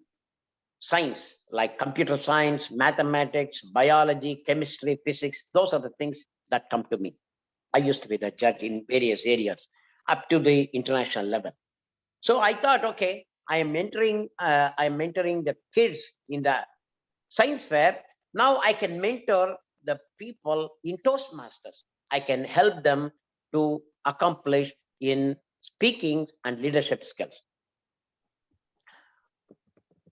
science, like computer science, mathematics, biology, chemistry, physics. Those are the things that come to me. I used to be the judge in various areas up to the international level. So I thought, okay, I am mentoring the kids in the science fair. Now I can mentor the people in Toastmasters. I can help them to accomplish in speaking and leadership skills.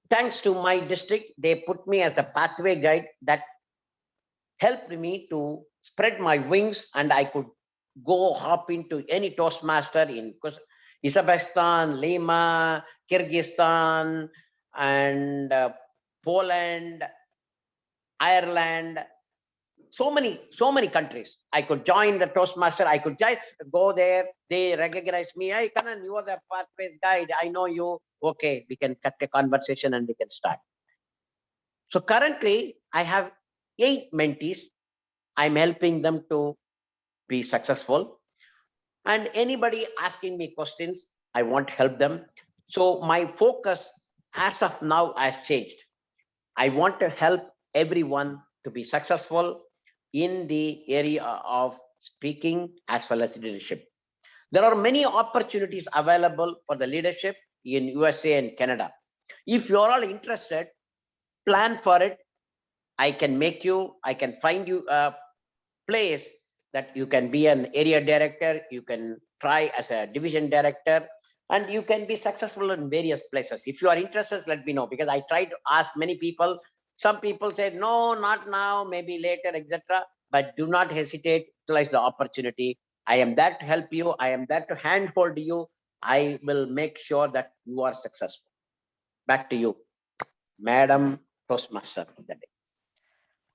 Thanks to my district, they put me as a pathway guide that helped me to spread my wings, and I could go hop into any Toastmaster in Uzbekistan, Lima, Kyrgyzstan, and Poland, Ireland, so many countries. I could join the Toastmaster. I could just go there. They recognize me. Hey, Kanan, you are the pathways guide. I know you. Okay, we can cut a conversation and we can start. So currently, I have 8 mentees. I'm helping them to be successful. And anybody asking me questions, I want to help them. So my focus as of now has changed. I want to help everyone to be successful in the area of speaking as well as leadership. There are many opportunities available for the leadership in USA and Canada. If you're all interested, plan for it. I can find you a place that you can be an area director, you can try as a division director, and you can be successful in various places. If you are interested, let me know, because I tried to ask many people. Some people said, no, not now, maybe later, etc. But do not hesitate, utilize the opportunity. I am there to help you. I am there to handhold you. I will make sure that you are successful. Back to you, Madam Toastmaster of the day.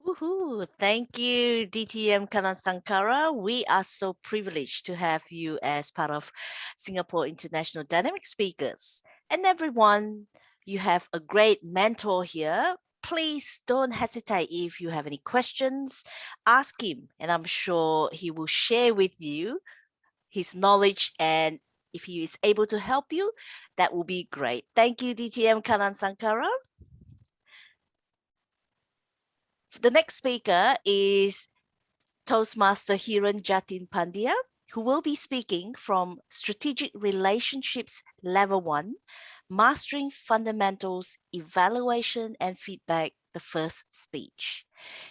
Woohoo! Thank you, DTM Kanan Sankara. We are so privileged to have you as part of Singapore International Dynamic Speakers. And everyone, you have a great mentor here. Please don't hesitate if you have any questions. Ask him, and I'm sure he will share with you his knowledge. And if he is able to help you, that will be great. Thank you, DTM Kanan Sankara. The next speaker is Toastmaster Hiran Jatin Pandya, who will be speaking from Strategic Relationships Level 1, Mastering Fundamentals, Evaluation and Feedback, the first speech.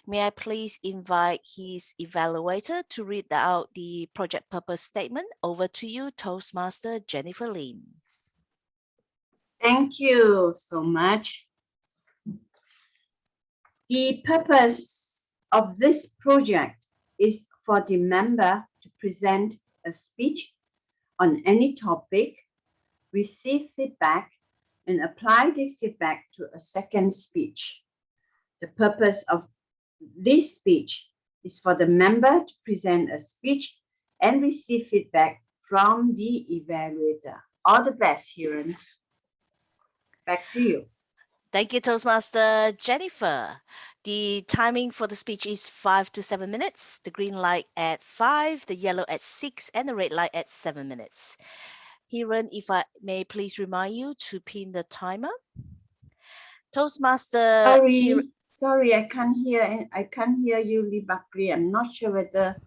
May I please invite his evaluator to read out the project purpose statement? Over to you, Toastmaster Jennifer Lim. Thank you so much. The purpose of this project is for the member to present a speech on any topic, receive feedback, and apply the feedback to a second speech. The purpose of this speech is for the member to present a speech and receive feedback from the evaluator. All the best, Hiran. Back to you. Thank you, Toastmaster Jennifer. The timing for the speech is 5 to 7 minutes. The green light at 5, the yellow at 6, and the red light at 7 minutes. Hiran, if I may please remind you to pin the timer. Toastmaster Sorry, I can't hear you, Lee Buckley. I'm not sure whether.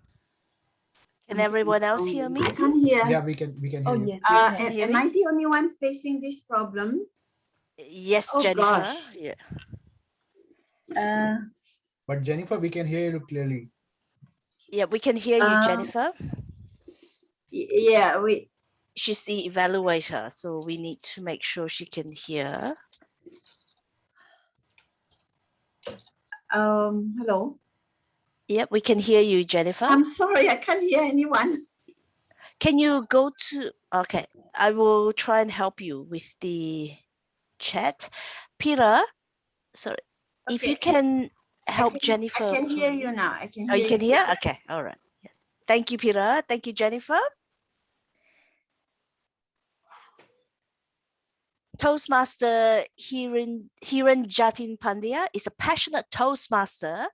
Can everyone else hear me? I can't hear. Yeah, we can hear Oh, you. yes, we can. hear Am me? I the only one facing this problem? Yes, Oh, Jennifer. gosh. Yeah. But Jennifer, we can hear you clearly. Yeah, we can hear you, Jennifer. Yeah, She's the evaluator, so we need to make sure she can hear. Hello. Yep, we can hear you, Jennifer. I'm sorry, I can't hear anyone. Can you go to, okay, I will try and help you with the chat. Peter, sorry, if you can help Jennifer. I can hear you please. now. I can Oh, hear you can you. hear? Okay, all right. Yeah. Thank you, Peter. Thank you, Jennifer. Toastmaster Hiran Jatin Pandya is a passionate Toastmaster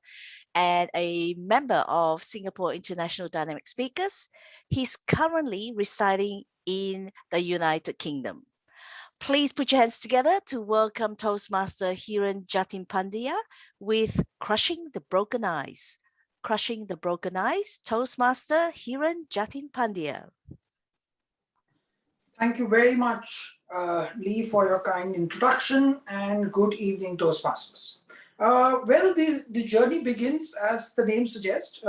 and a member of Singapore International Dynamic Speakers. He's currently residing in the United Kingdom. Please put your hands together to welcome Toastmaster Hiran Jatin Pandya with Crushing the Broken Ice. Crushing the Broken Ice, Toastmaster Hiran Jatin Pandya. Thank you very much, Lee, for your kind introduction, and good evening, Toastmasters. Well, the journey begins, as the name suggests,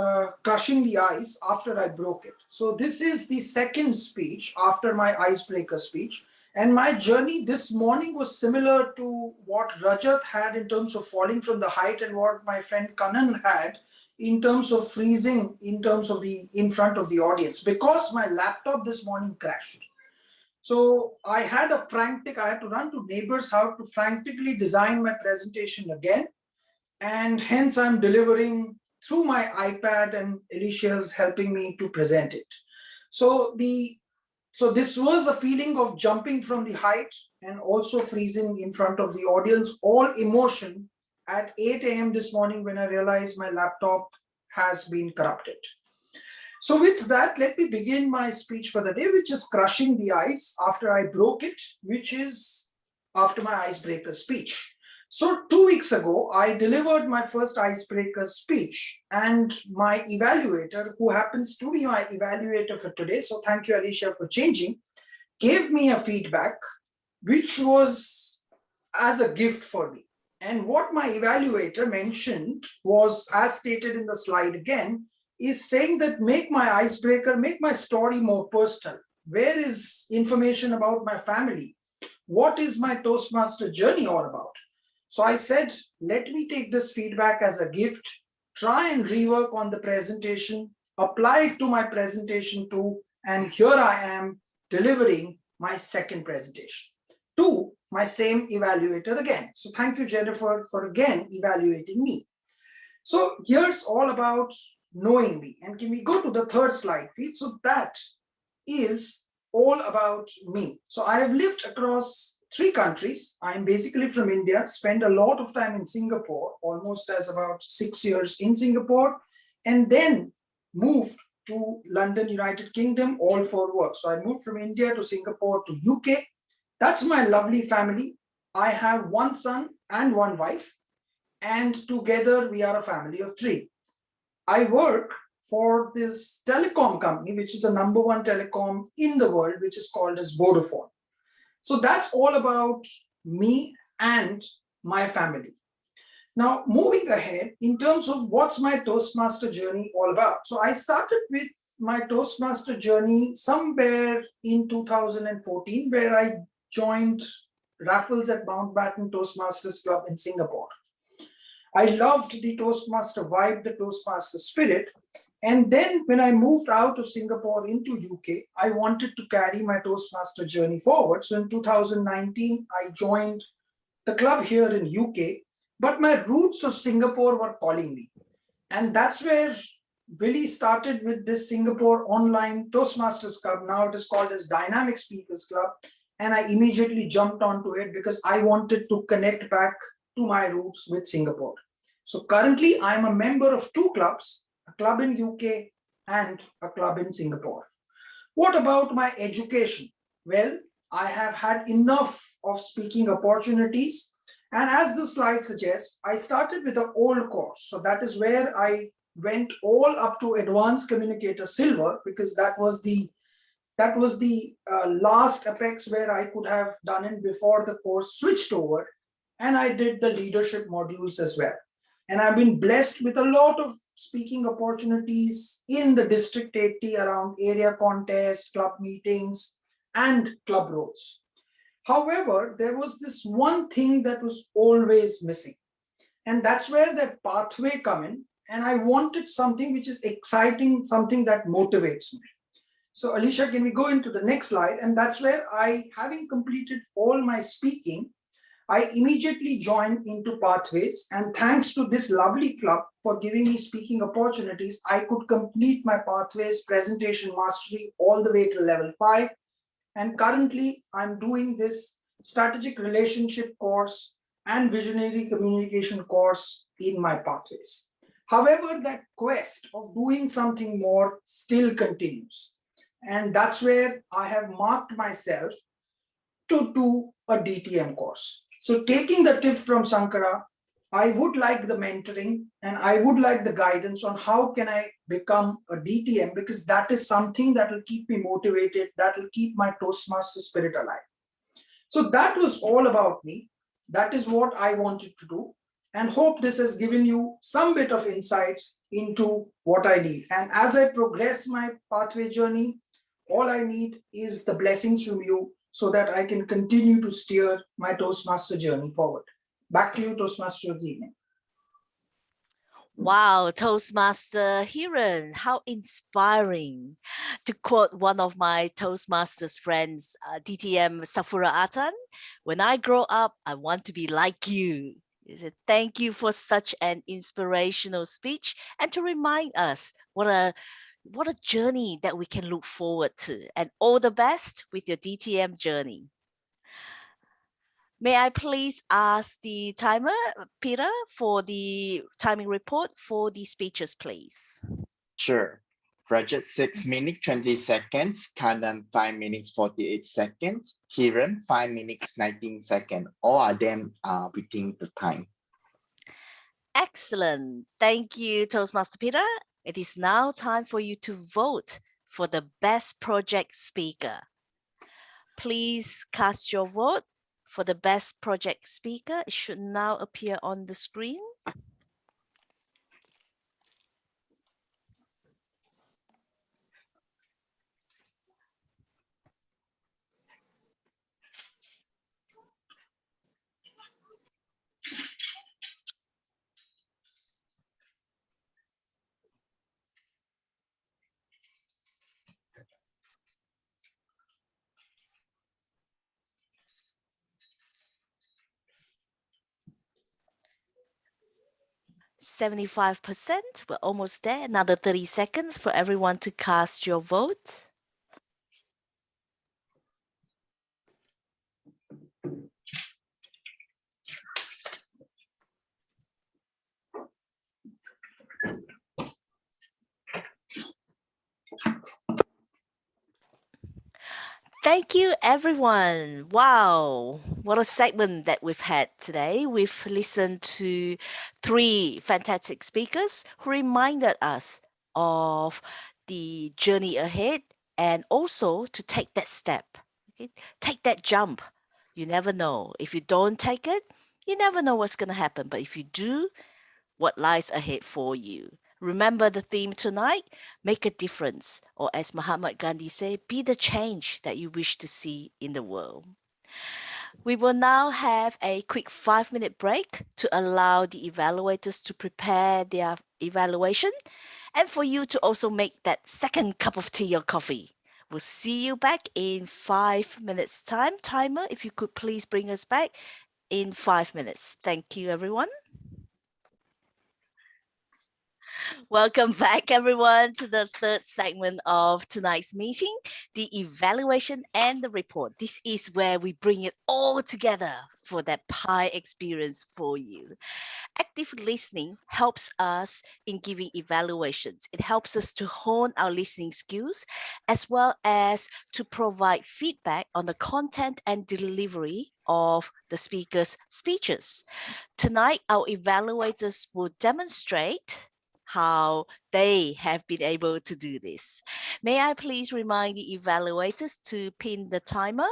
crushing the ice after I broke it. So this is the second speech after my icebreaker speech. And my journey this morning was similar to what Rajat had in terms of falling from the height and what my friend Kanan had in terms of freezing in front of the audience, because my laptop this morning crashed. So I had to run to neighbors' house to frantically design my presentation again. And hence I'm delivering through my iPad, and Alicia's helping me to present it. So this was a feeling of jumping from the height and also freezing in front of the audience, all emotion at 8 a.m. this morning when I realized my laptop has been corrupted. So with that, let me begin my speech for the day, which is crushing the ice after I broke it, which is after my icebreaker speech. So 2 weeks ago, I delivered my first icebreaker speech, and my evaluator, who happens to be my evaluator for today, so thank you, Alicia, for changing, gave me a feedback, which was as a gift for me. And what my evaluator mentioned was, as stated in the slide again, is saying that make my icebreaker, make my story more personal. Where is information about my family? What is my Toastmaster journey all about? So I said, let me take this feedback as a gift, try and rework on the presentation, apply it to my presentation too, and here I am delivering my second presentation to my same evaluator again. So thank you, Jennifer, for again evaluating me. So here's all about knowing me. And can we go to the third slide, please? So that is all about me. So I have lived across 3 countries. I'm basically from India, spent a lot of time in Singapore, almost as about 6 years in Singapore, and then moved to London, United Kingdom, all for work. So I moved from India to Singapore to UK. That's my lovely family. I have 1 son and 1 wife, and together we are a family of 3. I work for this telecom company, which is the #1 telecom in the world, which is called as Vodafone. So that's all about me and my family. Now, moving ahead, in terms of what's my Toastmaster journey all about. So I started with my Toastmaster journey somewhere in 2014, where I joined raffles at Mountbatten Toastmasters Club in Singapore. I loved the Toastmaster vibe, the Toastmaster spirit. And then when I moved out of Singapore into UK, I wanted to carry my Toastmaster journey forward. So in 2019, I joined the club here in UK, but my roots of Singapore were calling me. And that's where Willie started with this Singapore online Toastmasters Club. Now it is called as Dynamic Speakers Club. And I immediately jumped onto it because I wanted to connect back to my roots with Singapore. So currently I'm a member of 2 clubs, a club in UK and a club in Singapore. What about my education? Well, I have had enough of speaking opportunities. And as the slide suggests, I started with an old course. So that is where I went all up to Advanced Communicator Silver, because that was the last apex where I could have done it before the course switched over. And I did the leadership modules as well. And I've been blessed with a lot of speaking opportunities in the District 80 around area contests, club meetings, and club roles. However, there was this one thing that was always missing. And that's where that pathway come in. And I wanted something which is exciting, something that motivates me. So Alicia, can we go into the next slide? And that's where having completed all my speaking, I immediately joined into Pathways, and thanks to this lovely club for giving me speaking opportunities, I could complete my Pathways presentation mastery all the way to level 5. And currently I'm doing this strategic relationship course and visionary communication course in my Pathways. However, that quest of doing something more still continues. And that's where I have marked myself to do a DTM course. So taking the tip from Sankara, I would like the mentoring and I would like the guidance on how can I become a DTM, because that is something that will keep me motivated, that will keep my Toastmaster spirit alive. So that was all about me. That is what I wanted to do, and hope this has given you some bit of insights into what I need. And as I progress my pathway journey, all I need is the blessings from you so that I can continue to steer my Toastmaster journey forward. Back to you, Toastmaster of the evening. Wow, Toastmaster Hiran, how inspiring. To quote one of my Toastmasters friends, DTM Safura Atan, when I grow up, I want to be like you. He said, thank you for such an inspirational speech and to remind us what a journey that we can look forward to, and all the best with your DTM journey. May I please ask the timer, Peter, for the timing report for the speeches, please? Sure. Rajat 6 minutes 20 seconds, Kanan 5 minutes 48 seconds, Hiran 5 minutes 19 seconds. All of them are within the time. Excellent. Thank you, Toastmaster Peter. It is now time for you to vote for the best project speaker. Please cast your vote for the best project speaker. It should now appear on the screen. 75%. We're almost there. Another 30 seconds for everyone to cast your vote. Thank you, everyone. Wow, what a segment that we've had today. We've listened to 3 fantastic speakers who reminded us of the journey ahead and also to take that step, okay? Take that jump. You never know. If you don't take it, you never know what's going to happen. But if you do, what lies ahead for you. Remember the theme tonight, make a difference, or as Mahatma Gandhi said, be the change that you wish to see in the world. We will now have a quick 5-minute break to allow the evaluators to prepare their evaluation and for you to also make that second cup of tea or coffee. We'll see you back in 5 minutes time. Timer, if you could please bring us back in 5 minutes. Thank you, everyone. Welcome back, everyone, to the third segment of tonight's meeting, the evaluation and the report. This is where we bring it all together for that pie experience for you. Active listening helps us in giving evaluations. It helps us to hone our listening skills as well as to provide feedback on the content and delivery of the speaker's speeches. Tonight, our evaluators will demonstrate how they have been able to do this. May I please remind the evaluators to pin the timer?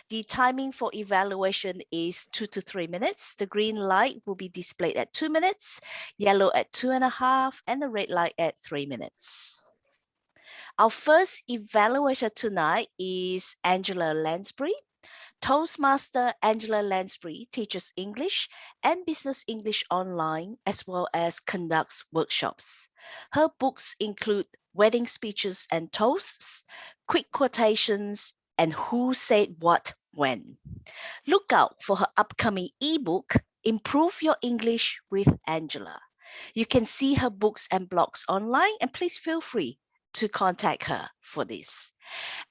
The timing for evaluation is 2 to 3 minutes. The green light will be displayed at 2 minutes, yellow at 2.5, and the red light at 3 minutes. Our first evaluator tonight is Angela Lansbury. Toastmaster Angela Lansbury teaches English and business English online as well as conducts workshops. Her books include Wedding Speeches and Toasts, Quick Quotations, and Who Said What When. Look out for her upcoming ebook, Improve Your English with Angela. You can see her books and blogs online, and please feel free to contact her for this.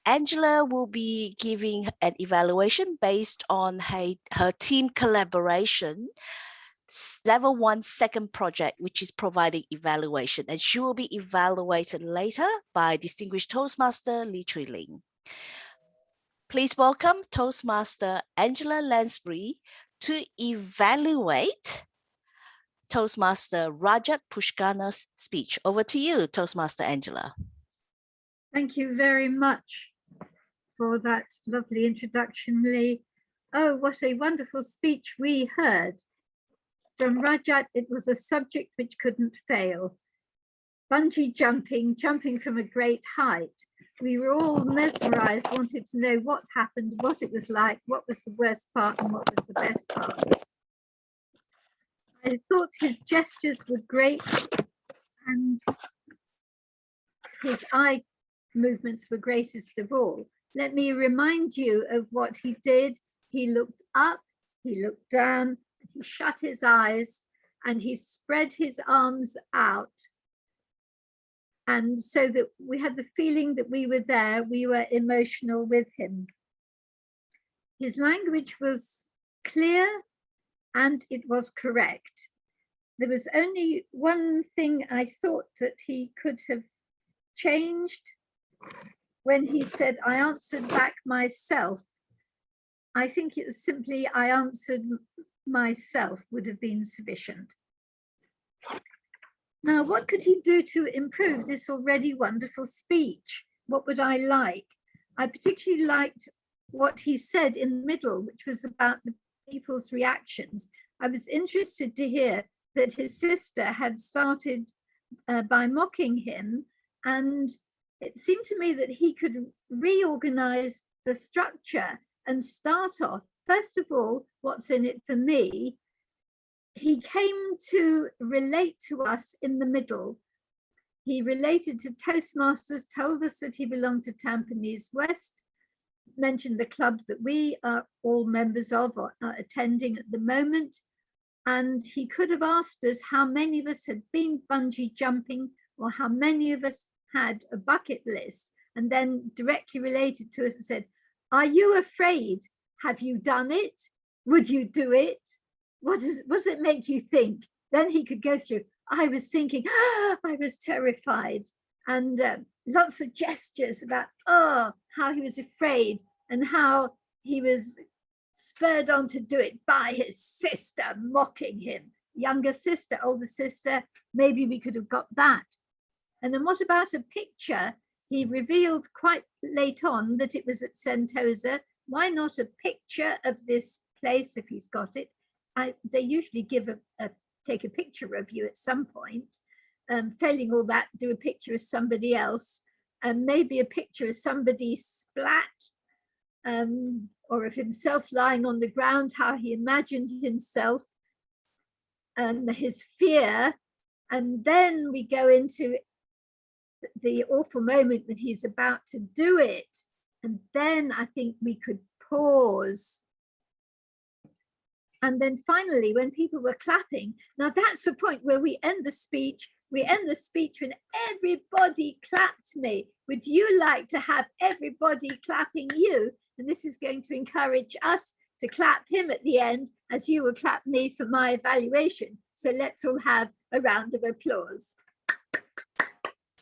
Angela will be giving an evaluation based on her team collaboration level 1 second project, which is providing evaluation, and she will be evaluated later by distinguished Toastmaster Lee Chui Ling. Please welcome Toastmaster Angela Lansbury to evaluate Toastmaster Rajat Pushkana's speech. Over to you, Toastmaster Angela. Thank you very much for that lovely introduction, Lee. Oh, what a wonderful speech we heard. From Rajat, it was a subject which couldn't fail. Bungee jumping, jumping from a great height. We were all mesmerized, wanted to know what happened, what it was like, what was the worst part and what was the best part. I thought his gestures were great and his eye movements were greatest of all. Let me remind you of what he did. He looked up, he looked down, he shut his eyes, and he spread his arms out. And so that we had the feeling that we were there, we were emotional with him. His language was clear and it was correct. There was only one thing I thought that he could have changed. When he said, I answered back myself, I think it was simply, I answered myself would have been sufficient. Now, what could he do to improve this already wonderful speech? What would I like? I particularly liked what he said in the middle, which was about the people's reactions. I was interested to hear that his sister had started by mocking him, and it seemed to me that he could reorganize the structure and start off, first of all, what's in it for me. He came to relate to us in the middle. He related to Toastmasters, told us that he belonged to Tampines West, mentioned the club that we are all members of or are attending at the moment, And he could have asked us how many of us had been bungee jumping or how many of us had a bucket list, and then directly related to us and said, are you afraid? Have you done it? Would you do it? What does it make you think? Then he could go through, I was thinking, I was terrified. And lots of gestures about, how he was afraid and how he was spurred on to do it by his sister mocking him. Younger sister, older sister, maybe we could have got that. And then what about a picture? He revealed quite late on that it was at Sentosa. Why not a picture of this place if he's got it? They usually give take a picture of you at some point. Failing all that, do a picture of somebody else, and maybe a picture of somebody splat, or of himself lying on the ground, how he imagined himself, his fear. And then we go into the awful moment that he's about to do it. And then I think we could pause. And then finally, when people were clapping, now that's the point where we end the speech. We end the speech when everybody clapped me. Would you like to have everybody clapping you? And this is going to encourage us to clap him at the end, as you will clap me for my evaluation. So let's all have a round of applause.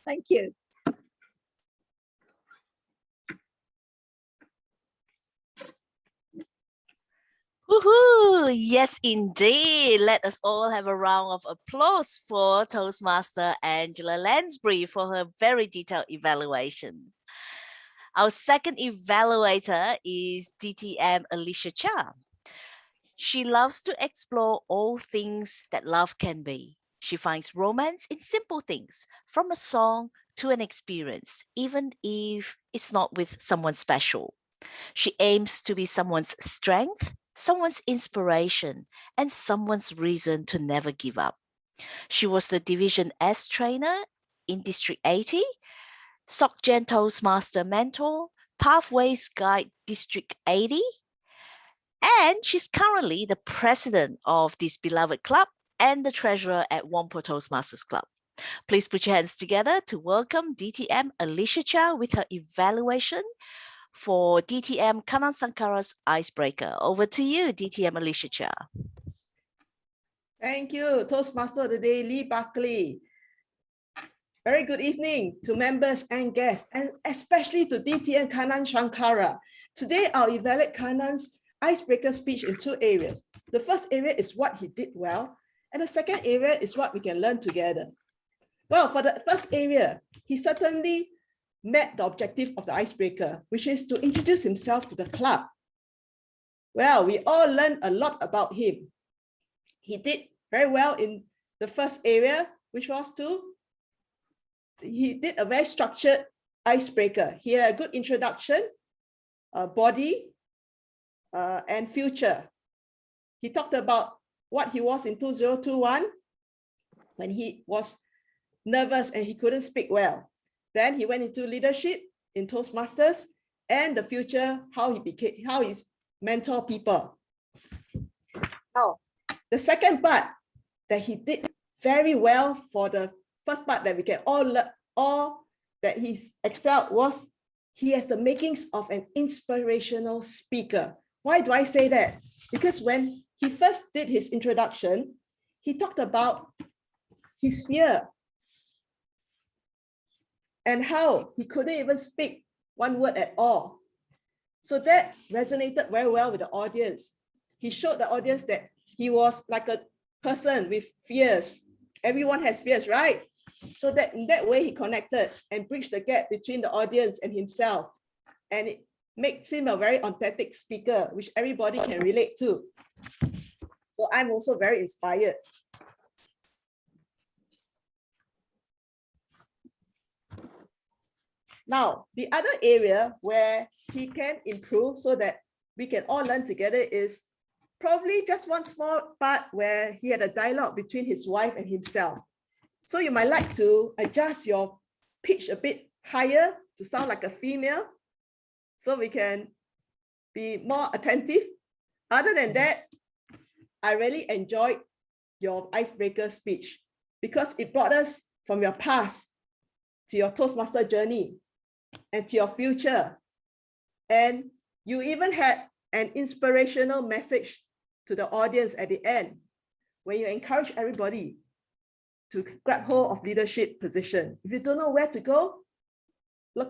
Thank you. Woohoo! Yes, indeed. Let us all have a round of applause for Toastmaster Angela Lansbury for her very detailed evaluation. Our second evaluator is DTM Alicia Cha. She loves to explore all things that love can be. She finds romance in simple things, from a song to an experience, even if it's not with someone special. She aims to be someone's strength, someone's inspiration, and someone's reason to never give up. She was the Division S trainer in District 80, SOCGEN Toastmaster mentor, Pathways Guide District 80, and she's currently the president of this beloved club and the treasurer at Whampoa Toastmasters Club. Please put your hands together to welcome DTM Alicia Cha with her evaluation for DTM Kanan Sankara's Icebreaker. Over to you, DTM Alicia Cha. Thank you, Toastmaster of the Day, Lee Buckley. Very good evening to members and guests, and especially to DTM Kanan Shankara. Today, I'll evaluate Kanan's icebreaker speech in two areas. The first area is what he did well, and the second area is what we can learn together. Well, for the first area, he certainly met the objective of the icebreaker, which is to introduce himself to the club. Well, we all learned a lot about him. He did very well in the first area, which was he did a very structured icebreaker. He had a good introduction, body, and future. He talked about what he was in 2021 when he was nervous and he couldn't speak well. Then he went into leadership in Toastmasters and the future, how he mentor people. Now, the second part that he did very well for the first part that we can all that he's excelled was he has the makings of an inspirational speaker. Why do I say that? Because when he first did his introduction, he talked about his fear and how he couldn't even speak one word at all. So that resonated very well with the audience. He showed the audience that he was like a person with fears. Everyone has fears, right? So that in that way, he connected and bridged the gap between the audience and himself. And it makes him a very authentic speaker, which everybody can relate to. So I'm also very inspired. Now, the other area where he can improve so that we can all learn together is probably just one small part where he had a dialogue between his wife and himself. So you might like to adjust your pitch a bit higher to sound like a female so we can be more attentive. Other than that, I really enjoyed your icebreaker speech, because it brought us from your past to your Toastmaster journey and to your future. And you even had an inspirational message to the audience at the end, where you encourage everybody to grab hold of leadership position. If you don't know where to go,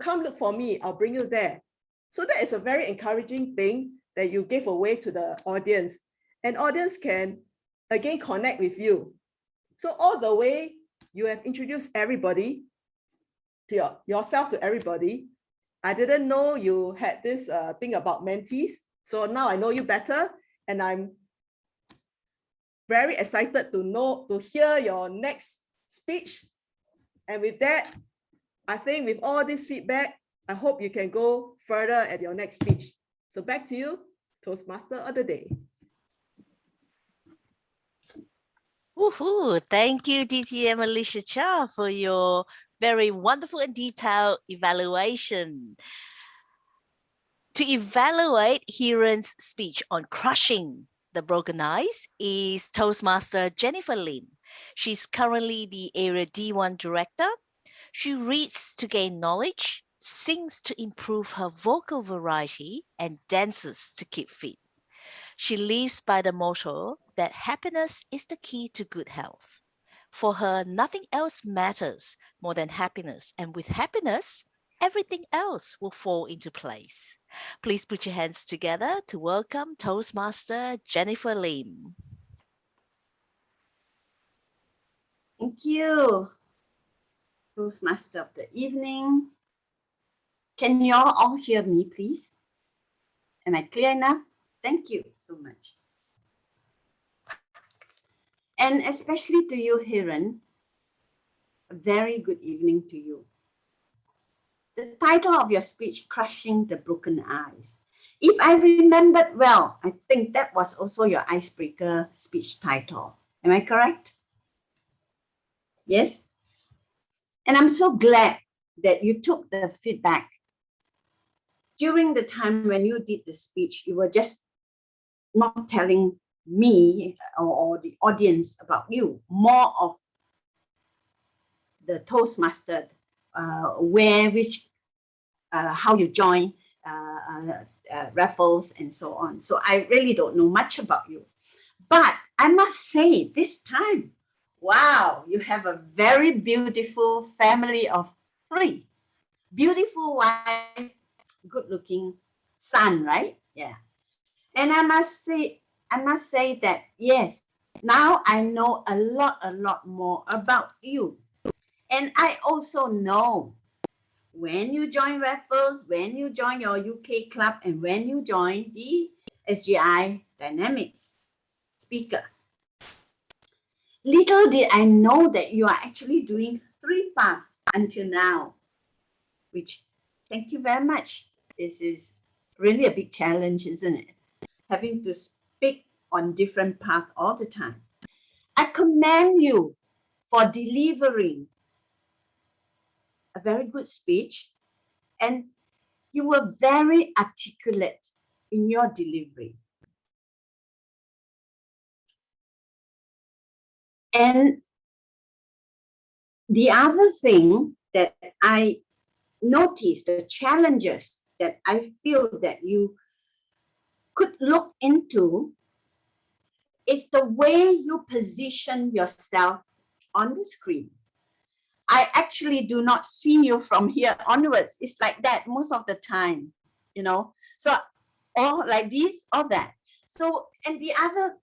come look for me, I'll bring you there. So that is a very encouraging thing that you gave away to the audience. And audience can, again, connect with you. So all the way, you have introduced everybody to yourself to everybody. I didn't know you had this thing about mentees. So now I know you better, and I'm very excited to hear your next speech. And with that, I think with all this feedback, I hope you can go further at your next speech. So back to you, Toastmaster of the day. Woohoo! Thank you, DTM Alicia Cha, for your very wonderful and detailed evaluation. To evaluate Hiran's speech on crushing the broken ice is Toastmaster Jennifer Lim. She's currently the Area D1 Director. She reads to gain knowledge, sings to improve her vocal variety, and dances to keep fit. She lives by the motto that happiness is the key to good health. For her, nothing else matters more than happiness, and with happiness, everything else will fall into place. Please put your hands together to welcome Toastmaster Jennifer Lim. Thank you, Toastmaster of the evening. Can you all hear me, please? Am I clear enough? Thank you so much. And especially to you, Hiran, a very good evening to you. The title of your speech, Crushing the Broken Ice. If I remembered well, I think that was also your icebreaker speech title. Am I correct? Yes? And I'm so glad that you took the feedback. During the time when you did the speech, you were just not telling me or the audience about you, more of the Toastmaster, how you join raffles and so on. So I really don't know much about you. But I must say, this time, wow, you have a very beautiful family of 3. Beautiful wife, good-looking son, right? Yeah. And I must say that, yes, now I know a lot more about you. And I also know when you join Raffles, when you join your UK club, and when you join the SGI Dynamics speaker. Little did I know that you are actually doing 3 paths until now, which, thank you very much. This is really a big challenge, isn't it? Having to speak on different paths all the time. I commend you for delivering a very good speech, and you were very articulate in your delivery. And the other thing that I noticed, the challenges that I feel that you could look into, is the way you position yourself on the screen. I actually do not see you from here onwards. It's like that most of the time, you know. So, or like this or that. So, and the other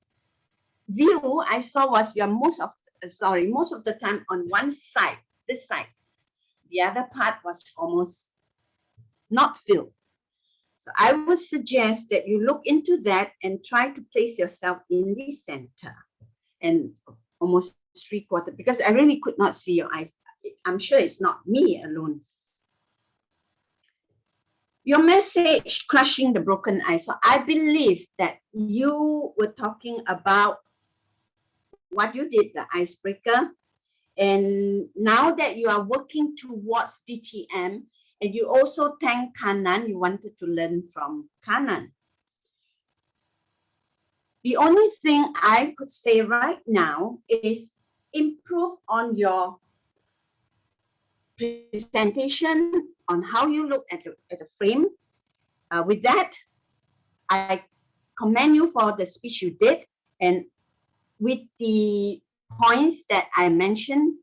view I saw was your most of the time on one side, this side. The other part was almost not filled. So I would suggest that you look into that and try to place yourself in the center and almost 3/4, because I really could not see your eyes. I'm sure it's not me alone. Your message, Crushing the Broken Ice. So I believe that you were talking about what you did, the icebreaker. And now that you are working towards DTM, and you also thank Kanan, you wanted to learn from Kanan. The only thing I could say right now is improve on your presentation, on how you look at the frame. With that, I commend you for the speech you did. And with the points that I mentioned,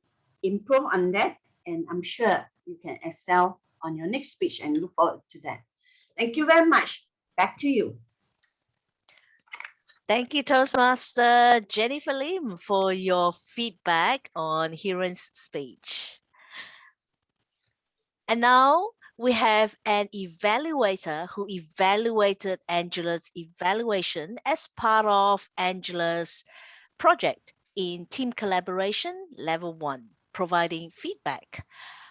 improve on that. And I'm sure you can excel on your next speech and look forward to that. Thank you very much. Back to you. Thank you, Toastmaster Jennifer Lim, for your feedback on Hiran's speech. And now we have an evaluator who evaluated Angela's evaluation as part of Angela's project in team collaboration level 1, providing feedback.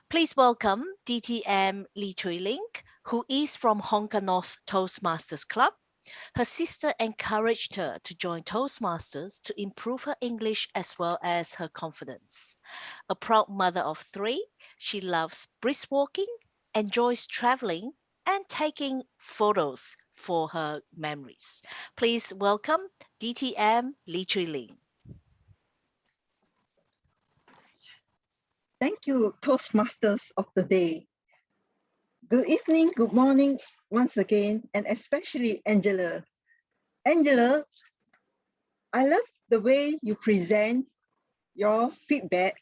Please welcome DTM Lee Chui Ling, who is from Hong Kong North Toastmasters Club. Her sister encouraged her to join Toastmasters to improve her English as well as her confidence. A proud mother of 3, she loves brisk walking, enjoys traveling, and taking photos for her memories. Please welcome DTM Lee Chui Ling. Thank you, Toastmasters of the day. Good evening, good morning once again, and especially Angela. Angela, I love the way you present your feedback.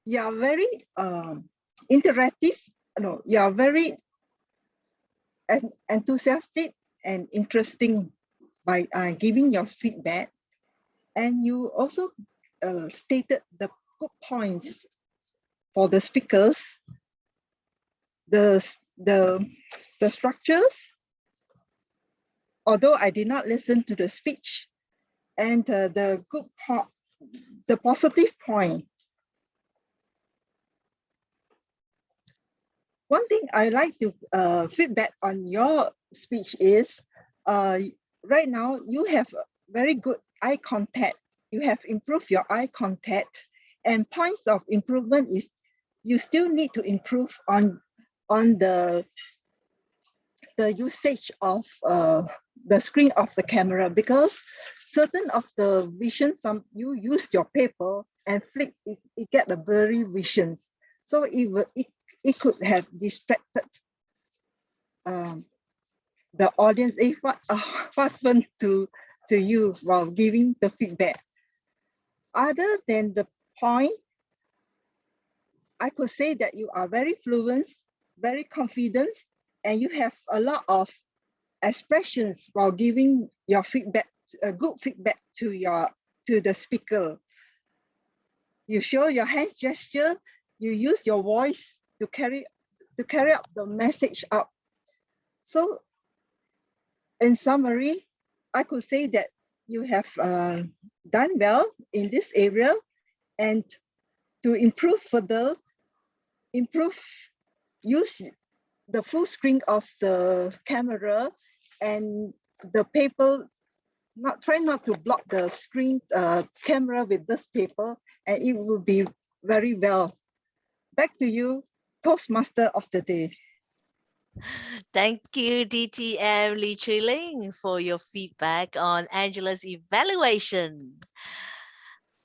You are very interactive. No, you are very enthusiastic and interesting by giving your feedback. And you also stated the good points for the speakers, the structures, although I did not listen to the speech, and the good part, the positive point. One thing I like to feedback on your speech is, right now you have very good eye contact. You have improved your eye contact, and points of improvement is you still need to improve on the usage of the screen of the camera, because certain of the visions, you use your paper and flick, it get a blurry visions. So it could have distracted the audience. What happened to you while giving the feedback? Other than the point, I could say that you are very fluent, very confident, and you have a lot of expressions while giving your feedback, good feedback to the speaker. You show your hand gesture, you use your voice to carry out the message out. So in summary, I could say that you have done well in this area, and to improve further, use the full screen of the camera and the paper, try not to block the screen camera with this paper, and it will be very well. Back to you, Toastmaster of the day. Thank you, DTM Lee Chui Ling, for your feedback on Angela's evaluation.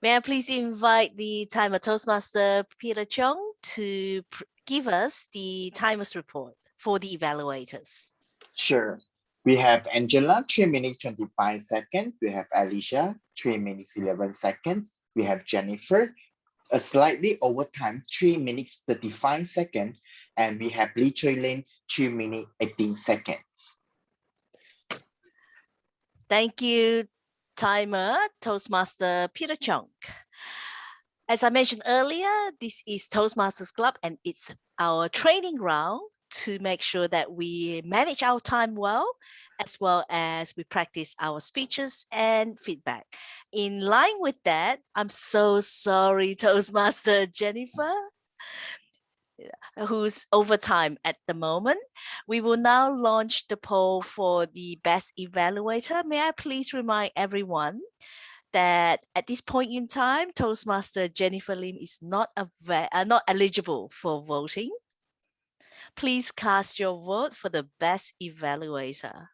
May I please invite the Timer Toastmaster Peter Chung to give us the Timers report for the evaluators. Sure. We have Angela, 3 minutes 25 seconds. We have Alicia, 3 minutes 11 seconds. We have Jennifer, a slightly over time, 3 minutes 35 seconds. And we have Lee Chui Ling, 3 minutes 18 seconds. Thank you, Timer Toastmaster Peter Chung. As I mentioned earlier, this is Toastmasters Club, and it's our training ground to make sure that we manage our time well as we practice our speeches and feedback. In line with that, I'm so sorry, Toastmaster Jennifer, who's over time at the moment. We will now launch the poll for the best evaluator. May I please remind everyone that at this point in time, Toastmaster Jennifer Lim is not eligible for voting. Please cast your vote for the best evaluator.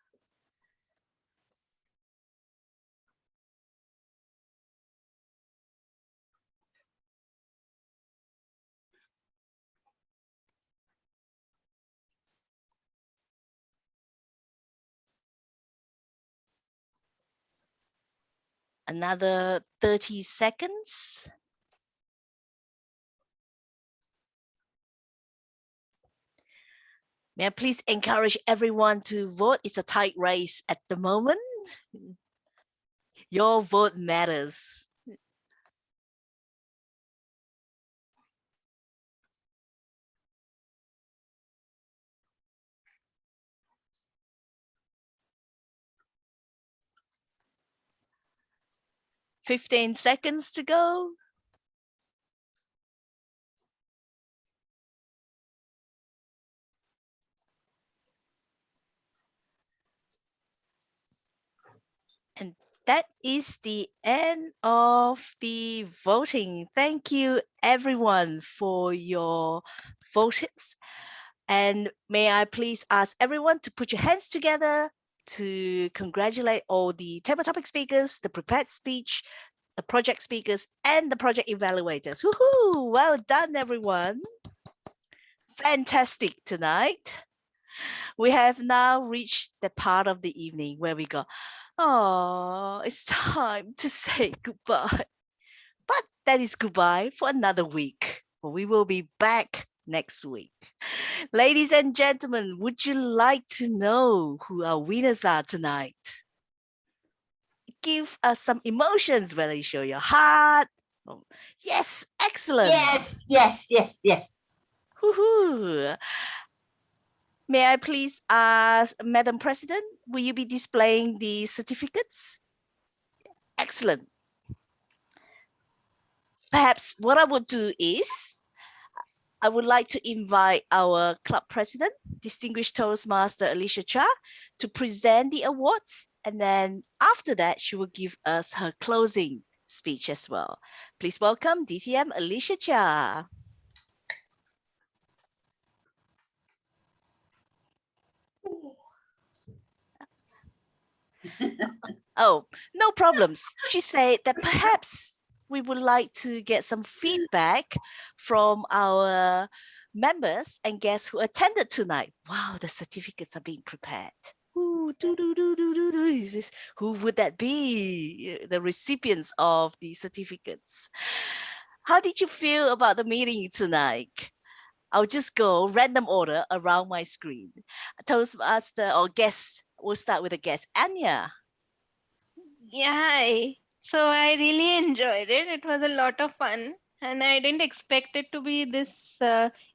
Another 30 seconds. May I please encourage everyone to vote? It's a tight race at the moment. Your vote matters. "15 seconds to go. And that is the end of the voting. Thank you everyone for your votes. And may I please ask everyone to put your hands together to congratulate all the table topic speakers, the prepared speech, the project speakers, and the project evaluators. Woohoo! Well done, everyone. Fantastic tonight. We have now reached the part of the evening where we go, oh, it's time to say goodbye. But that is goodbye for another week. We will be back next week. Ladies and gentlemen, would you like to know who our winners are tonight? Give us some emotions, whether you show your heart. Oh, yes, excellent. Yes, yes, yes, yes. Woohoo. May I please ask, Madam President, will you be displaying the certificates? Excellent. Perhaps what I would do is, I would like to invite our club president, distinguished Toastmaster Alicia Cha, to present the awards. And then after that, she will give us her closing speech as well. Please welcome DTM Alicia Cha. Oh, no problems. She said that perhaps we would like to get some feedback from our members and guests who attended tonight. Wow, the certificates are being prepared. Who would that be? The recipients of the certificates. How did you feel about the meeting tonight? I'll just go random order around my screen. Toastmaster or guest, we'll start with a guest. Anya. Yeah, so I really enjoyed it. It was a lot of fun, and I didn't expect it to be this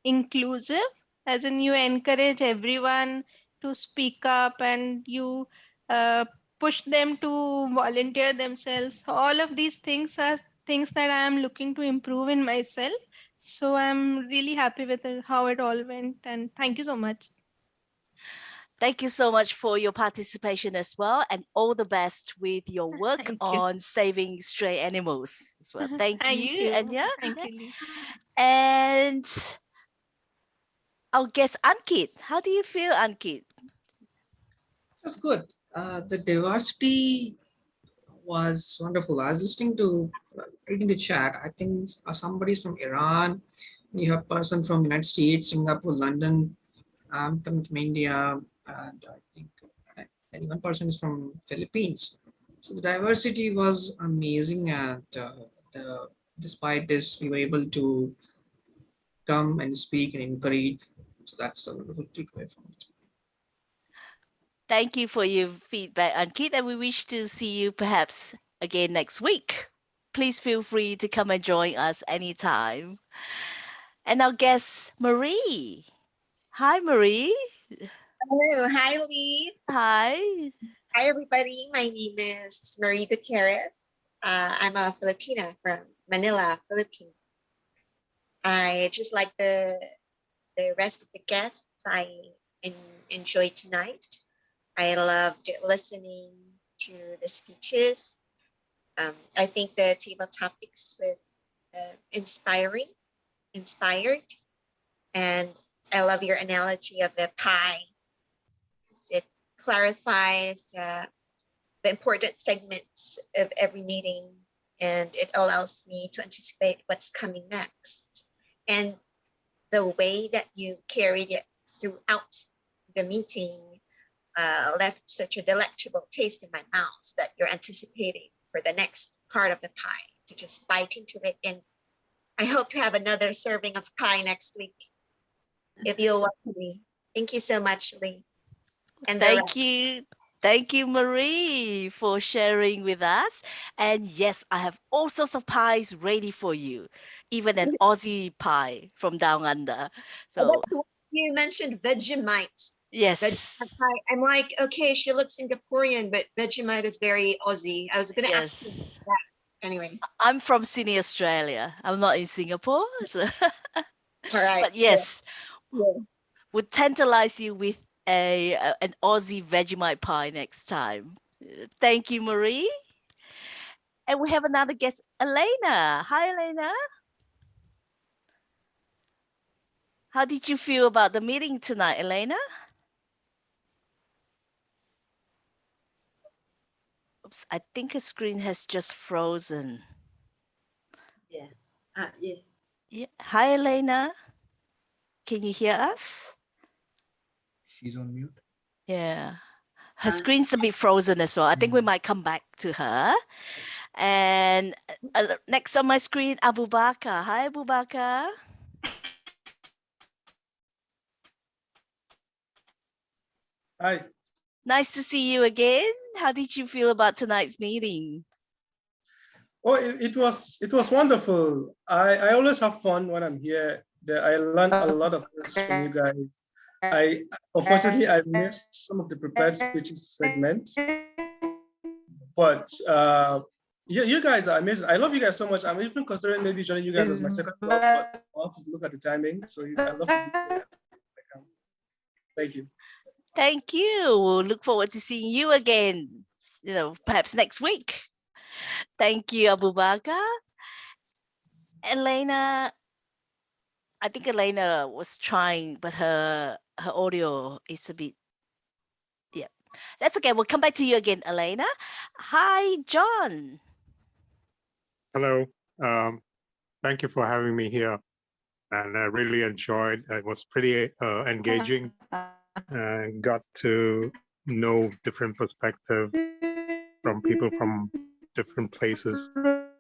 inclusive, as in you encourage everyone to speak up and you uh, push them to volunteer themselves. All of these things are things that I am looking to improve in myself. So I'm really happy with how it all went, and thank you so much. Thank you so much for your participation as well, and all the best with your work on saving stray animals as well. Thank you, Anya. Thank you, Lee. And our guest Ankit. How do you feel, Ankit? That's good. The diversity was wonderful. I was listening to reading the chat. I think somebody's from Iran. You have a person from United States, Singapore, London. I'm coming from India, and I think one person is from Philippines. So the diversity was amazing, and despite this, we were able to come and speak and encourage. So that's a wonderful takeaway from it. Thank you for your feedback, Ankit, and we wish to see you perhaps again next week. Please feel free to come and join us anytime. And our guest, Marie. Hi, Marie. Hello, hi Lee. Hi. Hi everybody. My name is Marie Gutierrez. I'm a Filipina from Manila, Philippines. I just like the rest of the guests I enjoyed tonight. I loved listening to the speeches. I think the table topics was inspired, and I love your analogy of the pie. It clarifies the important segments of every meeting, and it allows me to anticipate what's coming next. And the way that you carried it throughout the meeting left such a delectable taste in my mouth that you're anticipating for the next part of the pie to just bite into it. And I hope to have another serving of pie next week if you'll welcome me. Thank you so much, Lee. And the Thank you. Thank you, Marie, for sharing with us. And yes, I have all sorts of pies ready for you, even an Aussie pie from down under. So, that's why you mentioned Vegemite. yes. Vegemite pie. I'm like, okay, she looks Singaporean, but Vegemite is very Aussie. I was going to ask you Yes. that anyway. I'm from Sydney, Australia. I'm not in Singapore. So All right. but yes, Yeah. would tantalize you with an Aussie Vegemite pie next time. Thank you, Marie. And we have another guest, Elena. Hi, Elena. How did you feel about the meeting tonight, Elena? Oops, I think her screen has just frozen. Yeah. Yes. Yeah. Hi, Elena. Can you hear us? She's on mute. Yeah. Her screen's a bit frozen as well. I think we might come back to her. And next on my screen, Abu Bakar. Hi, Abu Bakar. Hi. Nice to see you again. How did you feel about tonight's meeting? Oh, it was wonderful. I always have fun when I'm here. I learned a lot of things from you guys. I unfortunately I missed some of the prepared speeches segment, but you guys are amazing. I love you guys so much. I'm even considering maybe joining you guys as my second club, but I'll have to look at the timing. So I love to be here. Thank you. Thank you. We'll look forward to seeing you again, perhaps next week. Thank you, Abu Bakar. Elena, I think Elena was trying, but her audio is a bit, yeah. That's okay. We'll come back to you again, Elena. Hi, John. Hello. Thank you for having me here. And I really enjoyed. It was pretty engaging and got to know different perspectives from people from different places.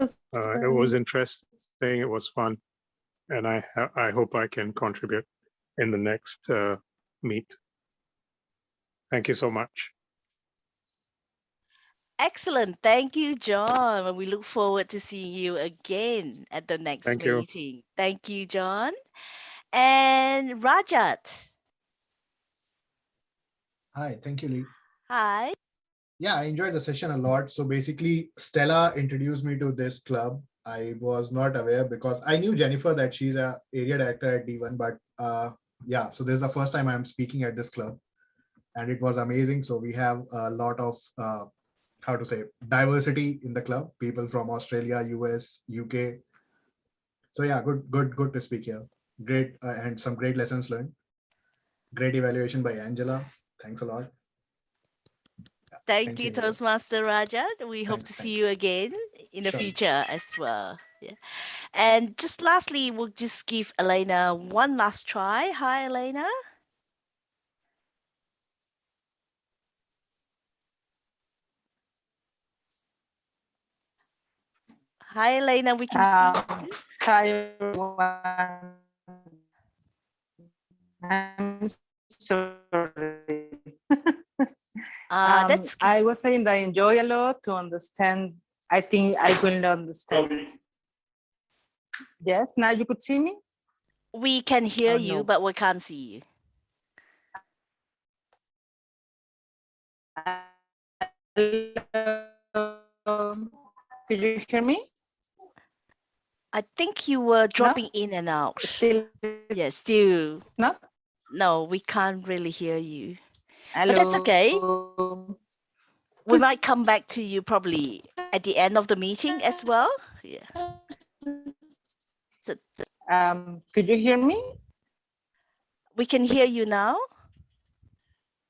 It was interesting. It was fun. And I hope I can contribute in the next meet. Thank you so much. Excellent. Thank you, John. We look forward to seeing you again at the next Thank you. meeting. Thank you, John. And Rajat. Hi, thank you, Lee. Hi. Yeah, I enjoyed the session a lot. So basically, Stella introduced me to this club. I was not aware because I knew Jennifer that she's a area director at D1, but yeah, so this is the first time I'm speaking at this club, and it was amazing. So we have a lot of how to say diversity in the club, people from Australia, US, UK. So yeah, good to speak here. Great and some great lessons learned. Great evaluation by Angela. Thanks a lot. Thank you, Toastmaster Rajat. We hope to see you again in the Sure. future as well. Yeah. And just lastly, we'll just give Elena one last try. Hi, Elena. Hi, Elena. We can see you. Hi, everyone. I'm sorry. That's I was saying that I enjoy a lot to understand. I think I will understand. Yes, now you could see me? We can hear Oh, you, no. but we can't see you. Could you hear me? I think you were dropping in and out. Still? Yes, still. No? No, we can't really hear you. Hello. But that's okay. We might come back to you probably at the end of the meeting as well. Yeah. Could you hear me? We can hear you now.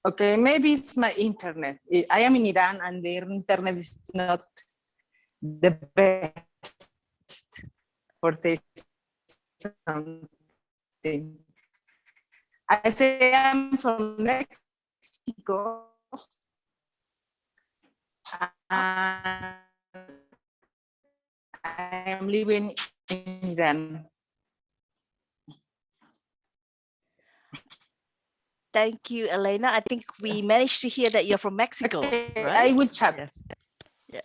Okay, maybe it's my internet. I am in Iran and their internet is not the best for say something. I say I'm from Mexico. I am living in Iran. Thank you, Elena. I think we managed to hear that you're from Mexico, Okay, right? I will chat. Yeah.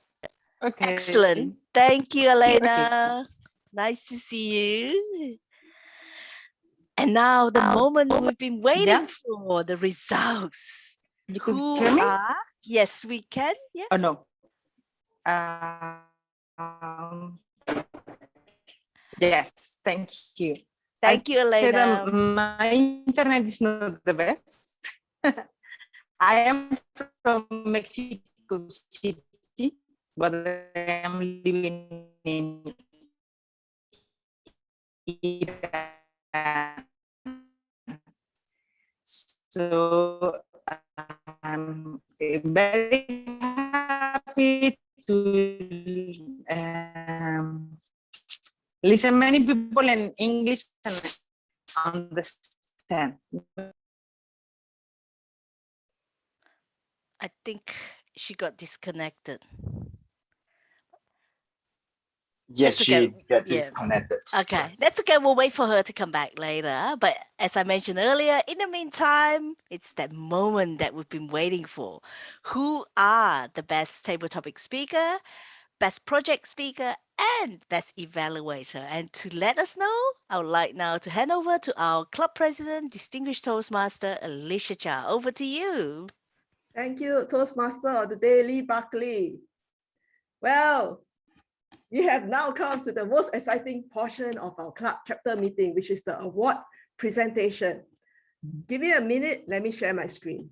Okay. Excellent. Thank you, Elena. Okay. Nice to see you. And now the moment we've been waiting for, the results. You could Who hear me? are? Yes, we can. Yeah. Oh no. Yes, thank you. Thank you, Say that Elena. my internet is not the best. I am from Mexico City, but I am living in Iran. So I'm very happy to listen many people in English and understand. I think she got disconnected. Yes, That's okay. she got Yeah. disconnected. Okay, that's okay. We'll wait for her to come back later. But as I mentioned earlier, in the meantime, it's that moment that we've been waiting for. Who are the best table topic speaker, best project speaker, and best evaluator? And to let us know, I would like now to hand over to our club president, distinguished Toastmaster Alicia Cha. Over to you. Thank you, Toastmaster of the Day, Lee Buckley. Well, we have now come to the most exciting portion of our club chapter meeting, which is the award presentation. Give me a minute, let me share my screen.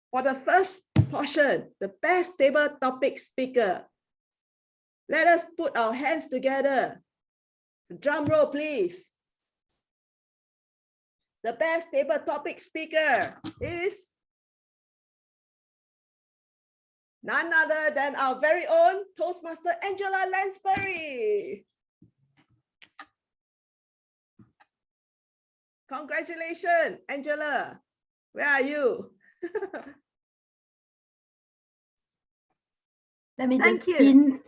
For the first portion, the best table topic speaker, let us put our hands together. Drum roll, please. The best table topic speaker is none other than our very own Toastmaster Angela Lansbury. Congratulations, Angela. Where are you? Let me Thank just you.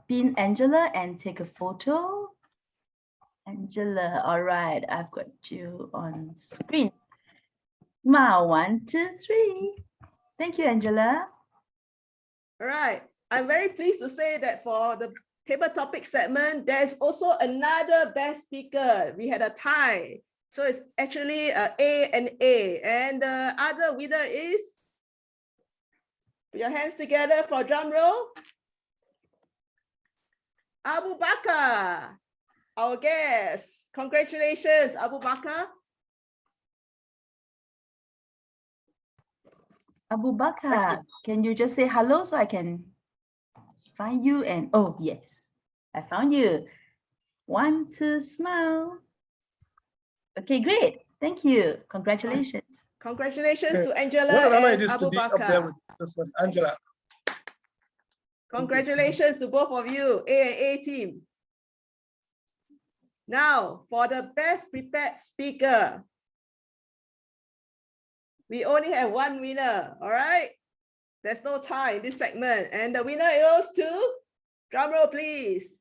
pin Angela and take a photo. Angela, all right, I've got you on screen. Smile, 1, 2, 3. Thank you, Angela. All right, I'm very pleased to say that for the table topic segment, there's also another best speaker. We had a tie. So it's actually A and A. And the other winner is, put your hands together for drum roll. Abu Bakar, our guest. Congratulations, Abu Bakar. Abu Bakar, can you just say hello so I can find you? And oh, yes, I found you. 1, 2, smile. Okay, great. Thank you. Congratulations. Congratulations to Angela What an honor it and is to Abu be up there Bakar. with Angela. Congratulations to both of you, A and A team. Now, for the best prepared speaker, we only have one winner, all right? There's no tie in this segment. And the winner goes to, drum roll please,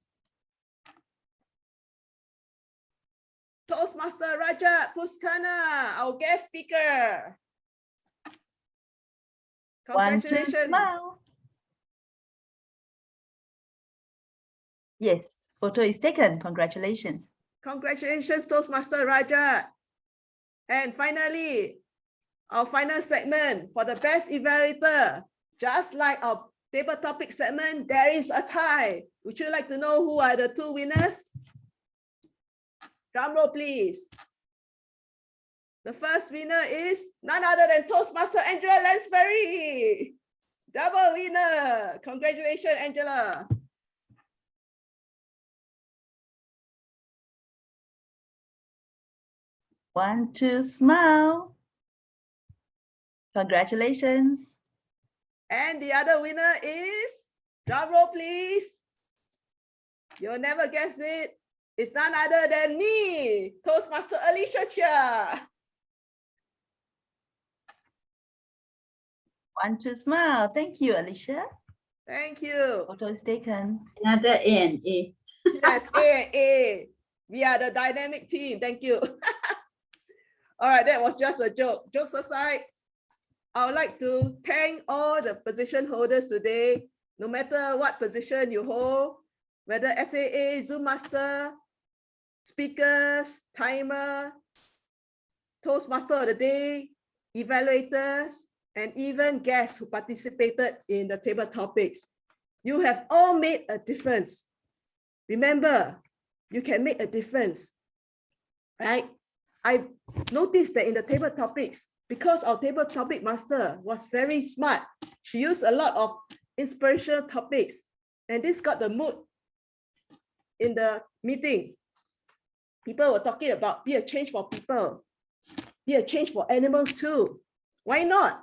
Toastmaster Rajat Puskana, our guest speaker. 1, 2, Congratulations. smile. Yes, photo is taken. Congratulations. Congratulations, Toastmaster Rajat. And finally, our final segment for the best evaluator. Just like our table topic segment, there is a tie. Would you like to know who are the two winners? Drum roll, please. The first winner is none other than Toastmaster Angela Lansbury. Double winner. Congratulations, Angela. One, two, smile. Congratulations. And the other winner is, drum roll please, You'll never guess it. It's none other than me, Toastmaster Alicia Chia. One, two, smile. Thank you, Alicia. Thank you. Photo is taken. Another A and A. Yes, A and A. We are the dynamic team. Thank you. All right, that was just a joke. Jokes aside, I would like to thank all the position holders today, no matter what position you hold, whether SAA, Zoom Master, speakers, timer, Toastmaster of the day, evaluators, and even guests who participated in the table topics. You have all made a difference. Remember, you can make a difference, right? I noticed that in the table topics, because our table topic master was very smart, she used a lot of inspirational topics, and this got the mood in the meeting. People were talking about be a change for people, be a change for animals too. Why not?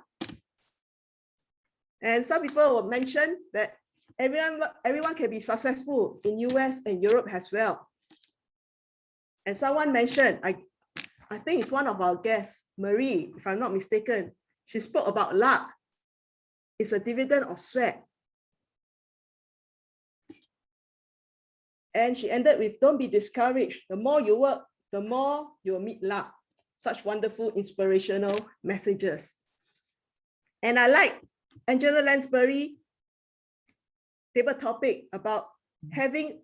And some people will mention that everyone can be successful in US and Europe as well. And someone mentioned, I think it's one of our guests, Marie, if I'm not mistaken, she spoke about luck. It's a dividend of sweat. And she ended with, don't be discouraged. The more you work, the more you'll meet luck. Such wonderful, inspirational messages. And I like Angela Lansbury table topic about having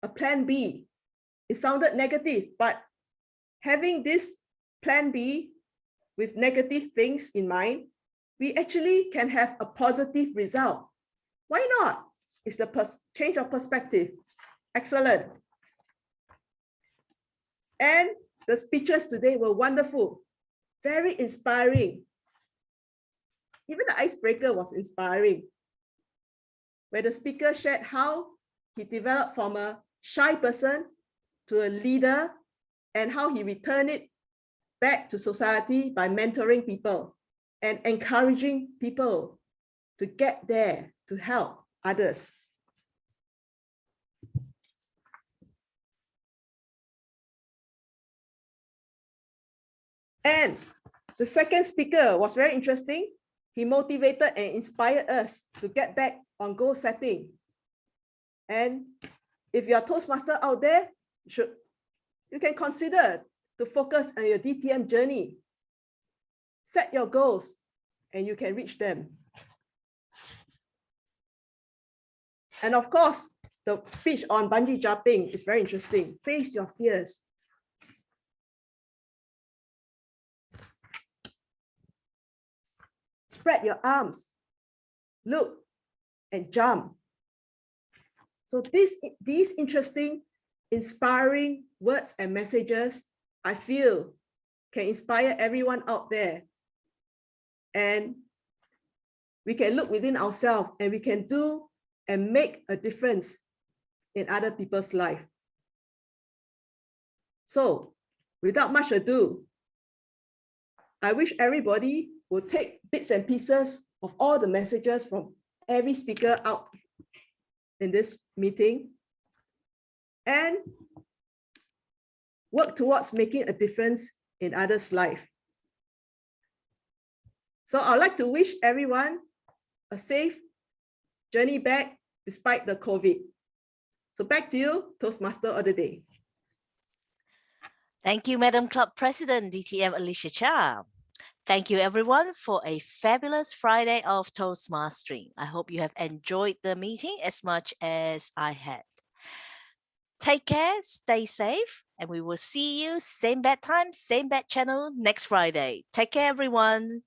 a plan B. It sounded negative, but having this plan B with negative things in mind, we actually can have a positive result. Why not? It's the change of perspective. Excellent. And the speeches today were wonderful, very inspiring. Even the icebreaker was inspiring, where the speaker shared how he developed from a shy person to a leader and how he returned it back to society by mentoring people and encouraging people to get there to help others. And the second speaker was very interesting. He motivated and inspired us to get back on goal setting. And if you're a Toastmaster out there, you can consider to focus on your DTM journey. Set your goals and you can reach them. And of course, the speech on bungee jumping is very interesting. Face your fears. Spread your arms, look and jump. So these interesting, inspiring words and messages, I feel can inspire everyone out there. And we can look within ourselves and we can do and make a difference in other people's life. So without much ado, I wish everybody will take bits and pieces of all the messages from every speaker out in this meeting and work towards making a difference in others' life. So I'd like to wish everyone a safe journey back despite the COVID. So back to you, Toastmaster of the day. Thank you, Madam Club President, DTM Alicia Chia. Thank you, everyone, for a fabulous Friday of Toastmastering. I hope you have enjoyed the meeting as much as I had. Take care, stay safe, and we will see you same bad time, same bad channel next Friday. Take care, everyone.